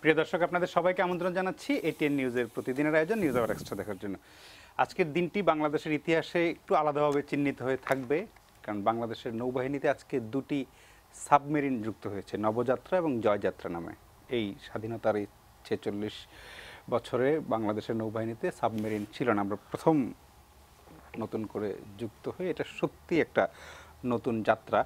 প্রিয় দর্শক, আপনাদের সবাইকে আমন্ত্রণ জানাচ্ছি এটিএন নিউজের প্রতিদিনের আয়োজন নিউজ আওয়ার এক্সট্রা দেখার জন্য। আজকের দিনটি বাংলাদেশের ইতিহাসে একটু আলাদাভাবে চিহ্নিত হয়ে থাকবে, কারণ বাংলাদেশের নৌবাহিনীতে আজকে দুটি সাবমেরিন যুক্ত হয়েছে, নবযাত্রা এবং জয়যাত্রা নামে। এই স্বাধীনতার এই ৪৬ বছরে বাংলাদেশের নৌবাহিনীতে সাবমেরিন ছিল না, আমরা প্রথম নতুন করে যুক্ত হয়ে এটা সত্যি একটা নতুন যাত্রা।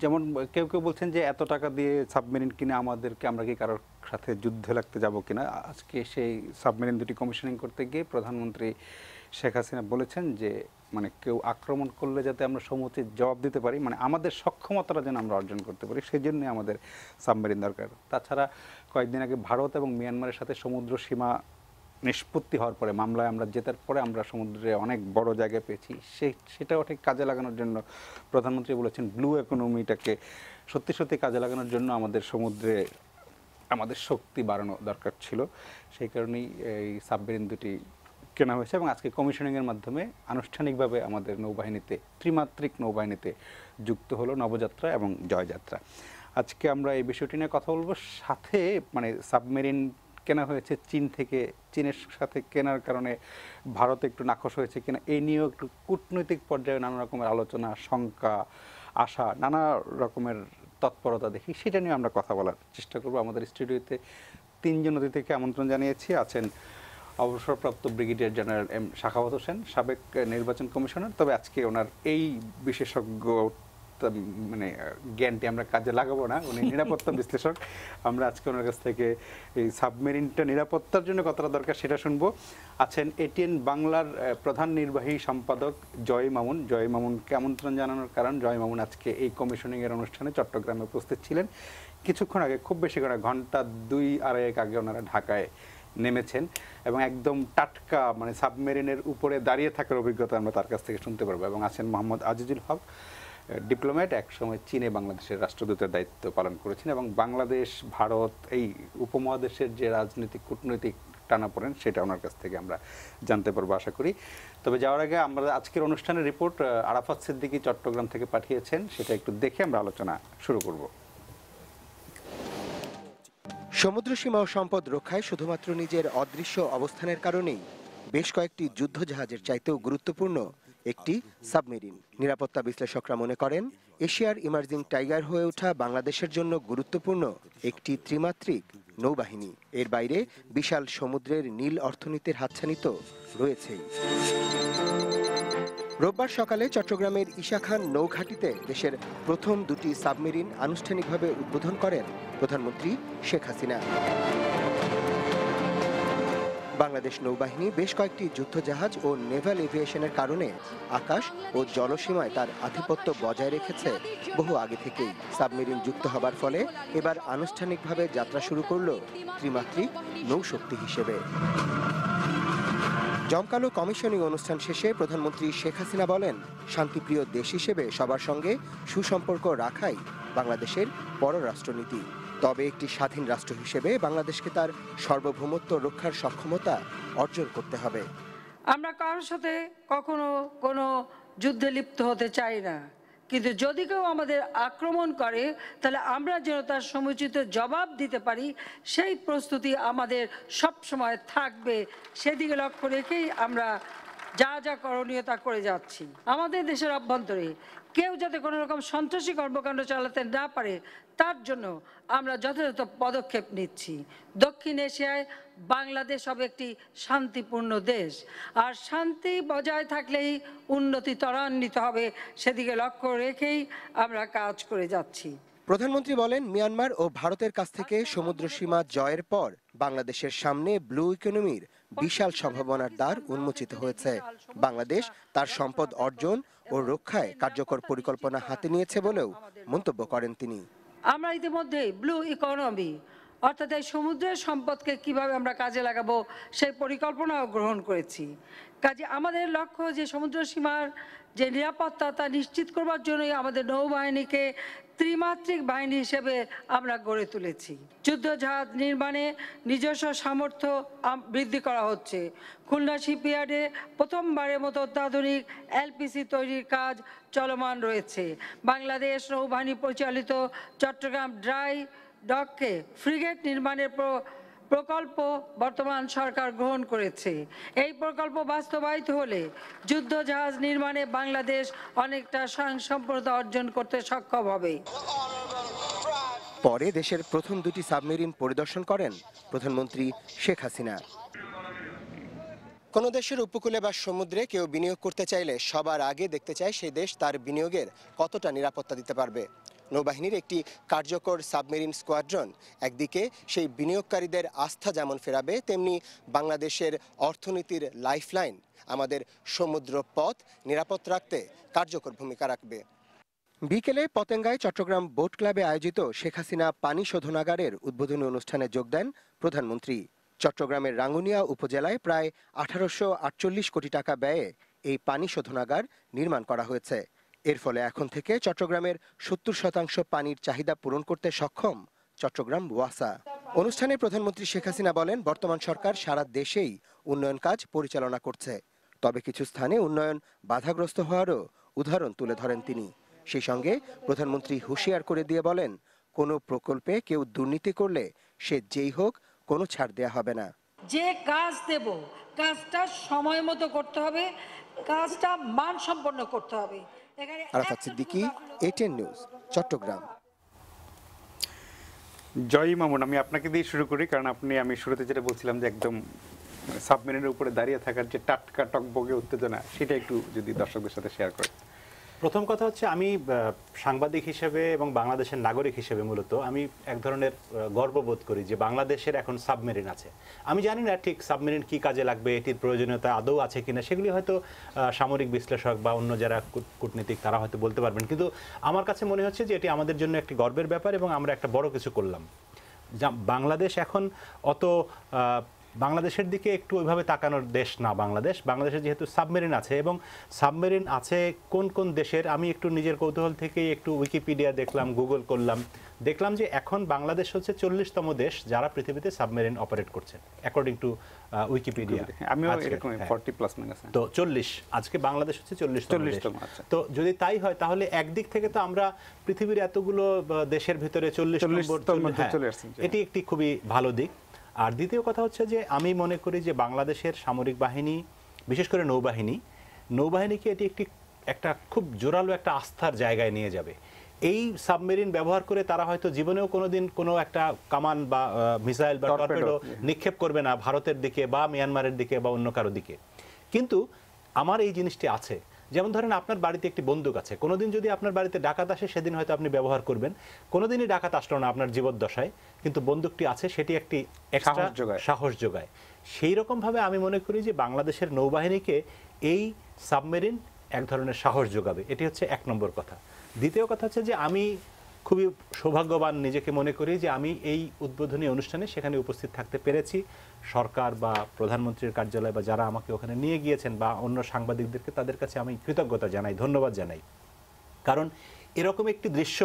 যেমন কেউ কেউ বলছেন যে এত টাকা দিয়ে সাবমেরিন কিনে আমাদেরকে, আমরা কি কারোর সাথে যুদ্ধে লাগতে যাব কিনা। আজকে সেই সাবমেরিন দুটি কমিশনিং করতে গিয়ে প্রধানমন্ত্রী শেখ হাসিনা বলেছেন যে মানে কেউ আক্রমণ করলে যাতে আমরা সমুচিত জবাব দিতে পারি, মানে আমাদের সক্ষমতাটা যেন আমরা অর্জন করতে পারি, সেই জন্যই আমাদের সাবমেরিন দরকার। তাছাড়া কয়েকদিন আগে ভারত এবং মিয়ানমারের সাথে সমুদ্র সীমা নিষ্পত্তি হওয়ার পরে, মামলায় আমরা জেতার পরে আমরা সমুদ্রে অনেক বড় জায়গা পেয়েছি, সেটাও ঠিক কাজে লাগানোর জন্য প্রধানমন্ত্রী বলেছেন ব্লু ইকোনমিটাকে সত্যি সত্যি কাজে লাগানোর জন্য আমাদের সমুদ্রে আমাদের শক্তি বাড়ানো দরকার ছিল। সেই কারণেই এই সাবমেরিন দুটি কেনা হয়েছে এবং আজকে কমিশনিংয়ের মাধ্যমে আনুষ্ঠানিকভাবে আমাদের নৌবাহিনীতে, ত্রিমাত্রিক নৌবাহিনীতে যুক্ত হলো নবযাত্রা এবং জয়যাত্রা। আজকে আমরা এই বিষয়টি নিয়ে কথা বলবো। সাথে মানে সাবমেরিন কেনা হয়েছে চীন থেকে, চীনের সাথে কেনার কারণে ভারত একটু নাখোশ হয়েছে কিনা এই নিয়েও একটু কূটনৈতিক পর্যায়ে নানা রকমের আলোচনা, শঙ্কা, আশা, নানা রকমের তৎপরতা দেখি, সেটা নিয়ে আমরা কথা বলার চেষ্টা করব। আমাদের স্টুডিওতে তিনজন অতিথিকে আমন্ত্রণ জানিয়েছি। আছেন অবসরপ্রাপ্ত brigadier general M Sakhawat Hossain, সাবেক নির্বাচন কমিশনার, তবে আজকে ওনার এই বিশেষজ্ঞ মানে জ্ঞানটি আমরা কাজে লাগাবো না, উনি নিরাপত্তা বিশ্লেষক। আমরা আজকে ওনার কাছ থেকে এই সাবমেরিনটা নিরাপত্তার জন্য কতটা দরকার সেটা শুনবো। আছেন এটিএন বাংলার প্রধান নির্বাহী সম্পাদক জয় মামুন। জয় মামুনকে আমন্ত্রণ জানানোর কারণ, জয় মামুন আজকে এই কমিশনিংয়ের অনুষ্ঠানে চট্টগ্রামে উপস্থিত ছিলেন। কিছুক্ষণ আগে, খুব বেশি করে ঘন্টা ২-২.৫ আগে ওনারা ঢাকায় নেমেছেন এবং একদম টাটকা মানে সাবমেরিনের উপরে দাঁড়িয়ে থাকার অভিজ্ঞতা আমরা তার কাছ থেকে শুনতে পারবো। এবং আছেন মোহাম্মদ আজিজুল হক, ডিপ্লোম্যাট, একসময় চীনে বাংলাদেশের রাষ্ট্রদূতের দায়িত্ব পালন করেছেন এবং বাংলাদেশ, ভারত, এই উপমহাদেশের যে রাজনৈতিক কূটনৈতিক টানাপোড়েন সেটা ওনার কাছ থেকে আমরা জানতে পারবো আশা করি। তবে যাওয়ার আগে আমরা আজকের অনুষ্ঠানের রিপোর্ট আরাফাত সিদ্দিকী চট্টগ্রাম থেকে পাঠিয়েছেন, সেটা একটু দেখে আমরা আলোচনা শুরু করব। সমুদ্র সীমা ও সম্পদ রক্ষায় শুধুমাত্র নিজের অদৃশ্য অবস্থানের কারণেই বেশ কয়েকটি যুদ্ধজাহাজের চাইতেও গুরুত্বপূর্ণ একটি সাবমেরিন। নিরাপত্তা বিশ্লেষকরা মনে করেন এশিয়ার ইমার্জিং টাইগার হয়ে ওঠা বাংলাদেশের জন্য গুরুত্বপূর্ণ একটি ত্রিমাত্রিক নৌবাহিনী। এর বাইরে বিশাল সমুদ্রের নীল অর্থনীতির হাতছানি তো রয়েছেই। রোববার সকালে চট্টগ্রামের ঈশা খান নৌঘাঁটিতে দেশের প্রথম দুটি সাবমেরিন আনুষ্ঠানিকভাবে উদ্বোধন করেন প্রধানমন্ত্রী শেখ হাসিনা। বাংলাদেশ নৌবাহিনী বেশ কয়েকটি যুদ্ধজাহাজ ও নেভাল এভিয়েশনের কারণে আকাশ ও জলসীমায় তার আধিপত্য বজায় রেখেছে বহু আগে থেকেই। সাবমেরিন যুক্ত হবার ফলে এবার আনুষ্ঠানিকভাবে যাত্রা শুরু করল ত্রিমাত্রিক নৌশক্তি হিসেবে। জমকালো কমিশনিং অনুষ্ঠান শেষে প্রধানমন্ত্রী শেখ হাসিনা বলেন, শান্তিপ্রিয় দেশ হিসেবে সবার সঙ্গে সুসম্পর্ক রাখাই বাংলাদেশের পররাষ্ট্রনীতি। তবে একটি স্বাধীন রাষ্ট্র হিসেবে বাংলাদেশকে তার সার্বভৌমত্ব রক্ষার সক্ষমতা অর্জন করতে হবে। আমরা কারোর সাথে কখনো কোনো যুদ্ধে লিপ্ত হতে চাই না, কিন্তু যদি কেউ আমাদের আক্রমণ করে তাহলে আমরা যেন তার সমুচিত জবাব দিতে পারি সেই প্রস্তুতি আমাদের সব সময় থাকবে। সেদিকে লক্ষ্য রেখেই আমরা যা যা করণীয় তা করে যাচ্ছি। আমাদের দেশের অভ্যন্তরে কেউ যাতে কোনো রকম সন্ত্রাসী কর্মকাণ্ড চালাতে না পারে তার জন্য আমরা যথাযথ পদক্ষেপ নিচ্ছি। দক্ষিণ এশিয়ায় বাংলাদেশ হবে একটি শান্তিপূর্ণ দেশ, আর শান্তি বজায় থাকলেই উন্নতি ত্বরান্বিত হবে, সেদিকে লক্ষ্য রেখেই আমরা কাজ করে যাচ্ছি। প্রধানমন্ত্রী বলেন, মিয়ানমার ও ভারতের কাছ থেকে সমুদ্র সীমা জয়ের পর বাংলাদেশের সামনে ব্লু ইকোনমির বিশাল সম্ভাবনার দ্বার উন্মোচিত হয়েছে। বাংলাদেশ তার সম্পদ অর্জন ও রক্ষায় কার্যকর পরিকল্পনা হাতে নিয়েছে বলেও মন্তব্য করেন তিনি। আমরা ইতিমধ্যেই ব্লু ইকোনমি অর্থাৎ এই সমুদ্রের সম্পদকে কিভাবে আমরা কাজে লাগাবো সেই পরিকল্পনাও গ্রহণ করেছি। কাজে আমাদের লক্ষ্য যে সমুদ্র সীমার যে নিরাপত্তা তা নিশ্চিত করবার জন্যই আমাদের নৌবাহিনীকে ত্রিমাত্রিক বাহিনী হিসেবে আমরা গড়ে তুলেছি। যুদ্ধজাহাজ নির্মাণে নিজস্ব সামর্থ্য বৃদ্ধি করা হচ্ছে। খুলনা শিপইয়ার্ডে প্রথমবারের মতো অত্যাধুনিক এলপিসি তৈরির কাজ চলমান রয়েছে। বাংলাদেশ নৌবাহিনী পরিচালিত চট্টগ্রাম ড্রাই ডককে ফ্রিগেট নির্মাণের প্রকল্প বর্তমান সরকার গ্রহণ করেছে। এই প্রকল্প বাস্তবায়িত হলে যুদ্ধ জাহাজ নির্মাণে বাংলাদেশ অনেকটা স্বয়ংসম্পূর্ণতা অর্জন করতে সক্ষম হবে। পরে দেশের প্রথম দুটি সাবমেরিন পরিদর্শন করেন প্রধানমন্ত্রী শেখ হাসিনা। কোনো দেশের উপকূলে বা সমুদ্রে কেউ বিনিয়োগ করতে চাইলে সবার আগে দেখতে চায় সেই দেশ তার বিনিয়োগের কতটা নিরাপত্তা দিতে পারবে। নৌবাহিনীর একটি কার্যকর সাবমেরিন স্কোয়াড্রন একদিকে সেই বিনিয়োগকারীদের আস্থা যেমন ফেরাবে, তেমনি বাংলাদেশের অর্থনীতির লাইফলাইন আমাদের সমুদ্র পথ নিরাপদ রাখতে কার্যকর ভূমিকা রাখবে। বিকেলে পতেঙ্গায় চট্টগ্রাম বোট ক্লাবে আয়োজিত শেখ হাসিনা পানি শোধনাগারের উদ্বোধনী অনুষ্ঠানে যোগ দেন প্রধানমন্ত্রী। চট্টগ্রামের রাঙ্গুনিয়া উপজেলায় প্রায় 1848 কোটি টাকা ব্যয়ে এই পানি শোধনাগার নির্মাণ করা হয়েছে। এর ফলে এখন থেকে চট্টগ্রামের 70% পানির চাহিদা পূরণ করতে সক্ষম চট্টগ্রাম ওয়াসা। অনুষ্ঠানে প্রধানমন্ত্রী শেখ হাসিনা বলেন, বর্তমান সরকার সারা দেশেই উন্নয়ন কাজ পরিচালনা করছে, তবে কিছু স্থানে উন্নয়ন বাধাগ্রস্ত হওয়ারও উদাহরণ তুলে ধরেন তিনি। সেই সঙ্গে প্রধানমন্ত্রী হুঁশিয়ার করে দিয়ে বলেন, কোনো প্রকল্পে কেউ দুর্নীতি করলে সে যেই হোক কোনো ছাড় দেয়া হবে না। যে কাজ দেব কাজটা সময় মতো করতে হবে, কাজটা মানসম্পন্ন করতে হবে। Arafat Siddiqui, ATN news, Chattogram. জয় মামুন, আমি আপনাকে দিয়ে শুরু করি, কারণ আমি শুরুতে যেটা বলছিলাম যে একদম সাবমেরিনের উপরে দাঁড়িয়ে থাকার যে টাটকা টকবগে উত্তেজনা, সেটা একটু যদি দর্শকদের সাথে শেয়ার করেন। প্রথম কথা হচ্ছে, আমি সাংবাদিক হিসেবে এবং বাংলাদেশের নাগরিক হিসেবে মূলত আমি এক ধরনের গর্ববোধ করি যে বাংলাদেশের এখন সাবমেরিন আছে। আমি জানি না ঠিক সাবমেরিন কি কাজে লাগবে, এটির প্রয়োজনীয়তা আদৌ আছে কিনা, সেগুলি হয়তো সামরিক বিশ্লেষক বা অন্য যারা কূটনীতিক তারা হয়তো বলতে পারবেন, কিন্তু আমার কাছে মনে হচ্ছে যে এটি আমাদের জন্য একটি গর্বের ব্যাপার এবং আমরা একটা বড় কিছু করলাম। বাংলাদেশ এখন অত বাংলাদেশের দিকে একটু ওইভাবে তাকানোর দেশ না। বাংলাদেশে যেহেতু সাবমেরিন আছে, এবং সাবমেরিন আছে কোন কোন দেশের, আমি একটু নিজের কৌতূহল থেকেই একটু উইকিপিডিয়া দেখলাম, গুগল করলাম, দেখলাম যে এখন বাংলাদেশ হচ্ছে 40তম দেশ যারা পৃথিবীতে সাবমেরিন অপারেট করছে অ্যাকর্ডিং টু উইকিপিডিয়া। আমিও এরকম 40 প্লাস মাইনাস, তো 40, আজকে বাংলাদেশ হচ্ছে 40তম। তো যদি তাই হয় তাহলে একদিক থেকে তো আমরা পৃথিবীর এতগুলো দেশের ভিতরে 40 নম্বর চলে আসছে, এটি একটি খুবই ভালো দিক। আর দ্বিতীয় কথা হচ্ছে যে আমি মনে করি যে বাংলাদেশের সামরিক বাহিনী, বিশেষ করে নৌবাহিনীকে এটি একটা খুব জোরালো একটা আস্থার জায়গায় নিয়ে যাবে। এই সাবমেরিন ব্যবহার করে তারা হয়তো জীবনেও কোনোদিন কোনো একটা কামান বা মিসাইল বা টর্পেডো নিক্ষেপ করবে না ভারতের দিকে বা মিয়ানমারের দিকে বা অন্য কারো দিকে। কিন্তু আমার এই জিনিসটি আছে, যেমন ধরেন আপনার বাড়িতে একটি বন্দুক আছে, কোনোদিন যদি আপনার বাড়িতে ডাকাত আসে সেদিন হয়তো আপনি ব্যবহার করবেন, কোনোদিনই ডাকাত আসলো না আপনার জীবদ্দশায়, কিন্তু বন্দুকটি আছে, সেটি একটি এক্সট্রা সাহস যোগায়। সেই রকমভাবে আমি মনে করি যে বাংলাদেশের নৌবাহিনীকে এই সাবমেরিন এক ধরনের সাহস যোগাবে। এটি হচ্ছে এক নম্বর কথা। দ্বিতীয় কথা হচ্ছে যে আমি খুবই সৌভাগ্যবান নিজেকে মনে করি যে আমি এই উদ্বোধনী অনুষ্ঠানে সেখানে উপস্থিত থাকতে পেরেছি। সরকার বা প্রধানমন্ত্রীর কার্যালয় বা যারা আমাকে ওখানে নিয়ে গিয়েছেন বা অন্য সাংবাদিকদেরকে, তাদের কাছে আমি কৃতজ্ঞতা জানাই, ধন্যবাদ জানাই। কারণ এরকম একটি দৃশ্য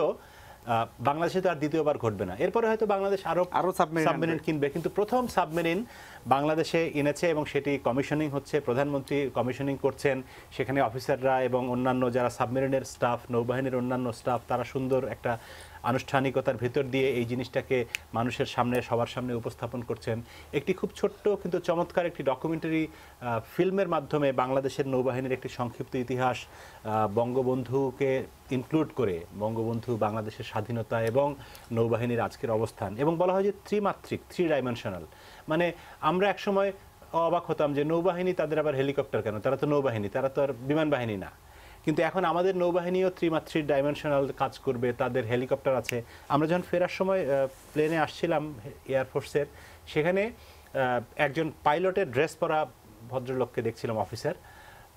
বাংলাদেশে তো আর দ্বিতীয়বার ঘটবে না। এরপরে হয়তো বাংলাদেশ আরো সাবমেরিন কিনবে, কিন্তু প্রথম সাবমেরিন বাংলাদেশে এনেছে এবং সেটি কমিশনিং হচ্ছে, প্রধানমন্ত্রী কমিশনিং করছেন, সেখানে অফিসাররা এবং অন্যান্য যারা সাবমেরিনের স্টাফ, নৌবাহিনীর অন্যান্য স্টাফ, তারা সুন্দর একটা আনুষ্ঠানিকতার ভিতর দিয়ে এই জিনিসটাকে মানুষের সামনে, সবার সামনে উপস্থাপন করছেন। একটি খুব ছোট্ট কিন্তু চমৎকার একটি ডকুমেন্টারি ফিল্মের মাধ্যমে বাংলাদেশের নৌবাহিনীর একটি সংক্ষিপ্ত ইতিহাস, বঙ্গবন্ধুকে ইনক্লুড করে, বঙ্গবন্ধু, বাংলাদেশের স্বাধীনতা এবং নৌবাহিনীর আজকের অবস্থান, এবং বলা হয় যে ত্রিমাত্রিক, 3 ডাইমেনশনাল। মানে আমরা একসময় অবাক হতাম যে নৌবাহিনী, তাদের আবার হেলিকপ্টার কেন, তারা তো নৌবাহিনী, তারা তো আর বিমান বাহিনী না। কিন্তু এখন আমাদের নৌবাহিনীও 3 ডাইমেনশনাল কাজ করবে, তাদের হেলিকপ্টার আছে। আমরা যখন ফেরার সময় প্লেনে আসছিলাম এয়ারফোর্সের, সেখানে একজন পাইলটের ড্রেস পরা ভদ্রলোককে দেখছিলাম, অফিসার।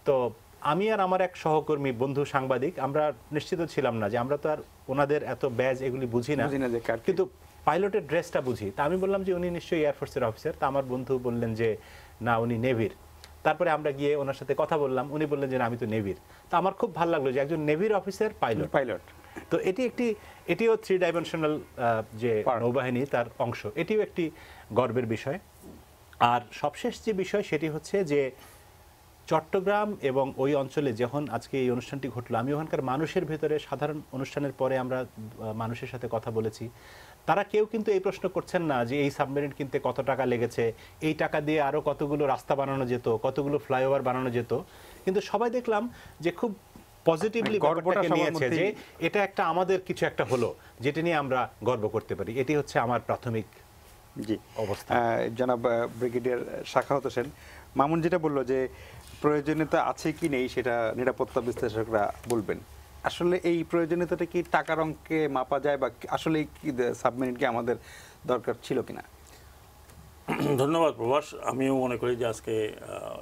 তো আমি আর আমার এক সহকর্মী বন্ধু সাংবাদিক, আমরা নিশ্চিত ছিলাম না যে আমরা তো আর ওনাদের এত ব্যাজ এগুলি বুঝি না, কিন্তু পাইলটের ড্রেসটা বুঝি। তা আমি বললাম যে উনি নিশ্চয়ই এয়ারফোর্সের অফিসার। তা আমার বন্ধু বললেন যে না, উনি নেভির। তারপরে আমরা গিয়ে ওনার সাথে কথা বললাম, উনি বললেন যে আমি তো নেভির। তো আমার খুব ভালো লাগলো যে একজন নেভির অফিসার পাইলট। তো এটিও 3 ডাইমেনশনাল যে নৌবাহিনী তার অংশ, এটিও একটি গর্বের বিষয়। আর সবশেষ যে বিষয় সেটি হচ্ছে যে চট্টগ্রাম এবং ওই অঞ্চলে যখন আজকে এই অনুষ্ঠানটি ঘটলো, আমি ওখানকার মানুষের ভেতরে, সাধারণ অনুষ্ঠানের পরে আমরা মানুষের সাথে কথা বলেছি, তারা কেউ কিন্তু এই প্রশ্ন করছেন না যে এই সাবমেরিন কিনতে কত টাকা লেগেছে, এই টাকা দিয়ে আরো কতগুলো রাস্তা বানানো যেত, কতগুলো ফ্লাইওভার বানানো যেত। কিন্তু সবাই দেখলাম যে খুব পজিটিভলি ব্যাপারটাকে নিয়েছে যে এটা একটা আমাদের কিছু একটা হলো যেটা নিয়ে আমরা গর্ব করতে পারি। এটি হচ্ছে আমার প্রাথমিক অবস্থা। জনাব ব্রিগেডিয়ার সাখাওয়াত হোসেন, মামুন যেটা বললো যে প্রয়োজনীয়তা আছে কি নেই সেটা নিরাপত্তা বিশ্লেষকরা বলবেন। আসলে এই প্রয়োজনীয়তাটা কি টাকার অঙ্কে মাপা যায়, বা আসলে কি সাবমেরিন কি আমাদের দরকার ছিল কিনা? ধন্যবাদ প্রভাস। আমিও মনে করি যে আজকে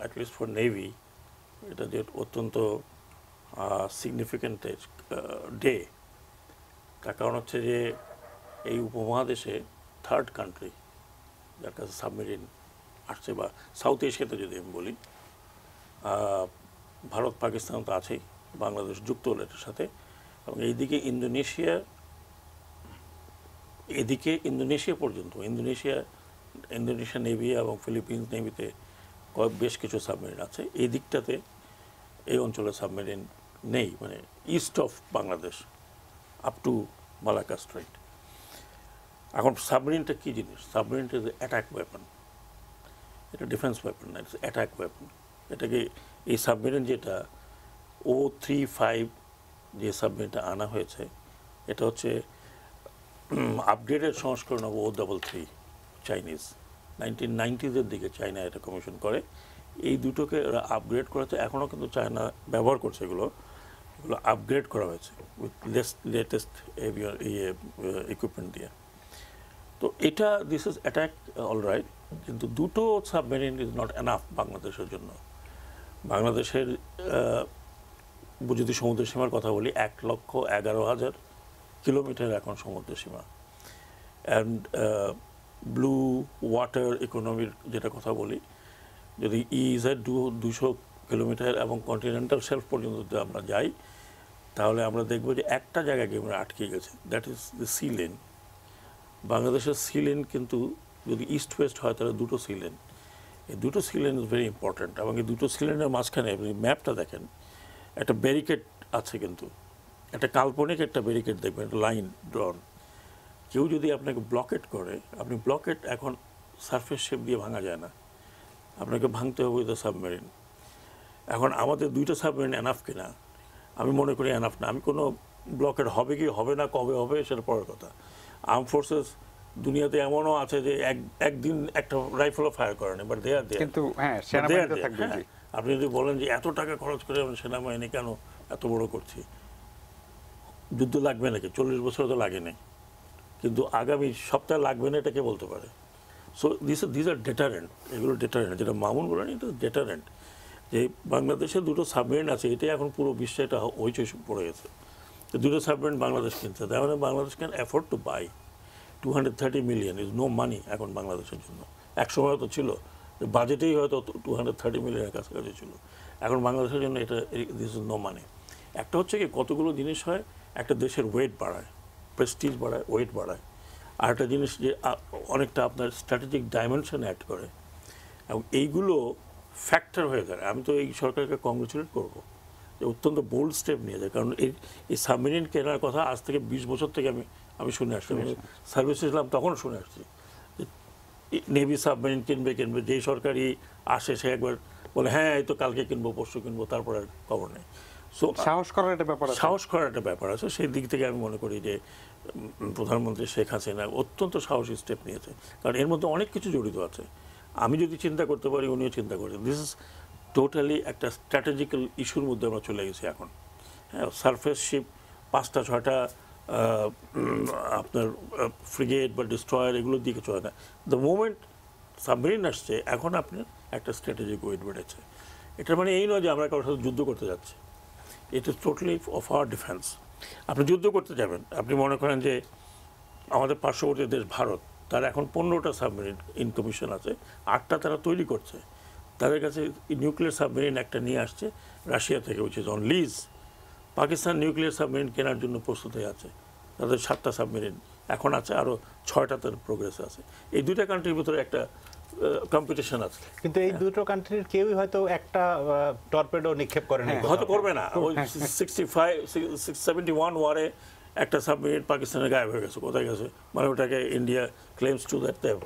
অ্যাটলিস্ট ফর নেভি এটা যে অত্যন্ত সিগনিফিক্যান্ট ডে। তার কারণ হচ্ছে যে এই উপমহাদেশে থার্ড কান্ট্রি যার কাছে সাবমেরিন আসছে, বা সাউথ এশিয়াতে যদি আমি বলি, ভারত পাকিস্তান তো আছেই, বাংলাদেশ যুক্ত হলো এটার সাথে, এবং এইদিকে ইন্দোনেশিয়া পর্যন্ত, ইন্দোনেশিয়া নেভি এবং ফিলিপিন্স নেভিতে বেশ কিছু সাবমেরিন আছে। এই দিকটাতে এই অঞ্চলে সাবমেরিন নেই, মানে east of Bangladesh up to Malacca strait. এখন সাবমেরিনটা কী জিনিস? সাবমেরিনটা ইজ অ্যাটাক ওয়েপন, এটা ডিফেন্স ওয়েপন না, ইটস অ্যাটাক ওয়েপন। এটাকে এই সাবমেরিন যেটা O35 যে সাবমেরিনটা আনা হয়েছে, এটা হচ্ছে আপগ্রেডেড সংস্করণ of O33 চাইনিজ। 1990s দিকে চায়না এটা কমিশন করে। এই দুটোকে ওরা আপগ্রেড করেছে, এখনও কিন্তু চায়না ব্যবহার করছে। এগুলো আপগ্রেড করা হয়েছে উইথ লেটেস্ট ইকুইপমেন্ট দিয়ে। তো এটা this is attack all right, কিন্তু দুটো সাবমেরিন ইজ নট এনাফ বাংলাদেশের জন্য। বাংলাদেশের যদি সমুদ্র সীমার কথা বলি, 1,11,000 কিলোমিটার এখন সমুদ্র সীমা। অ্যান্ড ব্লু ওয়াটার ইকোনমির যেটা কথা বলি, যদি ইজেড 200 কিলোমিটার এবং কন্টিনেন্টাল শেলফ পর্যন্ত যদি আমরা যাই, তাহলে আমরা দেখব যে একটা জায়গায় গিয়ে আমরা আটকে গেছে, that is the sea lane. বাংলাদেশের সি লেন কিন্তু যদি ইস্ট ওয়েস্ট হয় তাহলে দুটো সি লেন। এই দুটো sea lane is very important. এবং এই দুটো সি লেনের মাঝখানে আপনি ম্যাপটা দেখেন, একটা ব্যারিকেড আছে, কিন্তু একটা কাল্পনিক একটা ব্যারিকেড দেখবেন, একটা লাইন ড্রন। কেউ যদি আপনাকে ব্লকেট করে, আপনি ব্লকেট এখন সারফেস শেপ দিয়ে ভাঙা যায় না, আপনাকে ভাঙতে হবে উইথ দ্য সাবমেরিন। এখন আমাদের দুইটা সাবমেরিন এনাফ কিনা, আমি মনে করি এনাফ না। আমি কোনো ব্লকেট হবে কি হবে না, কবে হবে সেটা পরের কথা। আর্ম ফোর্সেস দুনিয়াতে এমনও আছে যে একদিন একটা রাইফেলও ফায়ার করে না, বাট দে আর দেয়ার। কিন্তু হ্যাঁ, সেনাবাহিনীতে থাকবে। আপনি যদি বলেন যে এত টাকা খরচ করে আমরা সেনাবাহিনী কেন এত বড় করছি, যুদ্ধ লাগবে নাকি? 40 বছর তো লাগে নাই, কিন্তু আগামী সপ্তাহে লাগবে না, এটাকে বলতে পারে। সো দিস আর ডেটারেন্ট, এগুলো ডেটারেন্ট। যেটা মামুন বলেন, এটা ডেটারেন্ট। যে বাংলাদেশে দুটো সাবমেরিন আছে, এটাই এখন পুরো বিশ্বে এটা হইচই পড়ে গেছে। দুটো সাবমেরিন বাংলাদেশ কিনছে, তার মানে Bangladesh can afford to buy. 230 million is no money এখন বাংলাদেশের জন্য। একসময় তো ছিল বাজেটেই হয়তো 230 মিলিয়নের কাছাকাছি ছিল। এখন বাংলাদেশের জন্য এটা দিস ইজ নো মানি। একটা হচ্ছে কি, কতগুলো জিনিস হয়, একটা দেশের ওয়েট বাড়ায়, প্রেস্টিজ বাড়ায়, ওয়েট বাড়ায়। আর একটা জিনিস যে অনেকটা আপনার স্ট্র্যাটেজিক ডাইমেনশন অ্যাড করে, এবং এইগুলো ফ্যাক্টর হয়ে দাঁড়ায়। আমি তো এই সরকারকে কংগ্রেচুলেট করবো যে অত্যন্ত বোল্ড স্টেপ নিয়ে যায়। কারণ এই সাবমেরিন কেনার কথা আজ থেকে 20 বছর থেকে আমি শুনে আসছি, সার্ভিস ইসলাম তখন শুনে আসছি নেভি সাবমেরিন কিনবে। যেই সরকারই আসে সে একবার বলে হ্যাঁ এই তো কালকে কিনবো, পরশু কিনবো, তারপর আর খবর নেই। সো সাহস করার একটা ব্যাপার আছে। সেই দিক থেকে আমি মনে করি যে প্রধানমন্ত্রী শেখ হাসিনা অত্যন্ত সাহসী স্টেপ নিয়েছে, কারণ এর মধ্যে অনেক কিছু জড়িত আছে। আমি যদি চিন্তা করতে পারি, উনিও চিন্তা করেন। দিস ইজ টোটালি একটা স্ট্র্যাটেজিক্যাল ইস্যুর মধ্যে আমরা চলে গেছি এখন। হ্যাঁ, সারফেস শিপ 5টা-6টা আপনার ফ্রিগেট বা ডিস্ট্রয়ার, এগুলোর দিকে চলে না। দ্য মোমেন্ট সাবমেরিন আসছে, এখন আপনার একটা স্ট্র্যাটেজিক ওয়েট বেড়েছে। এটার মানে এই নয় যে আমরা কারোর সাথে যুদ্ধ করতে যাচ্ছি। It is totally of our defence. আপনি যুদ্ধ করতে যাবেন, আপনি মনে করেন যে আমাদের পার্শ্ববর্তী দেশ ভারত, তার এখন 15টা সাবমেরিন ইন কমিশন আছে, 8টা তারা তৈরি করছে। তাদের কাছে নিউক্লিয়ার সাবমেরিন একটা নিয়ে আসছে রাশিয়া থেকে, which is on lease. Pakistan nuclear submarine কেনার জন্য প্রস্তুত হয়ে আছে, তাদের 7টা সাবমেরিন এখন আছে, আরও 6টা তার প্রোগ্রেস আছে। এই দুইটা কান্ট্রির ভিতরে একটা কম্পিটিশন আছে। কিন্তু এই দুটো কান্ট্রির কেউই হয়তো একটা টর্পেডো নিক্ষেপ করে না, হয়তো করবে না। ওই 71 ওয়ারে একটা সাবমেরিন পাকিস্তানের গায়েব হয়ে গেছে, কোথায় গেছে, মানে ওটাকে India claims to that they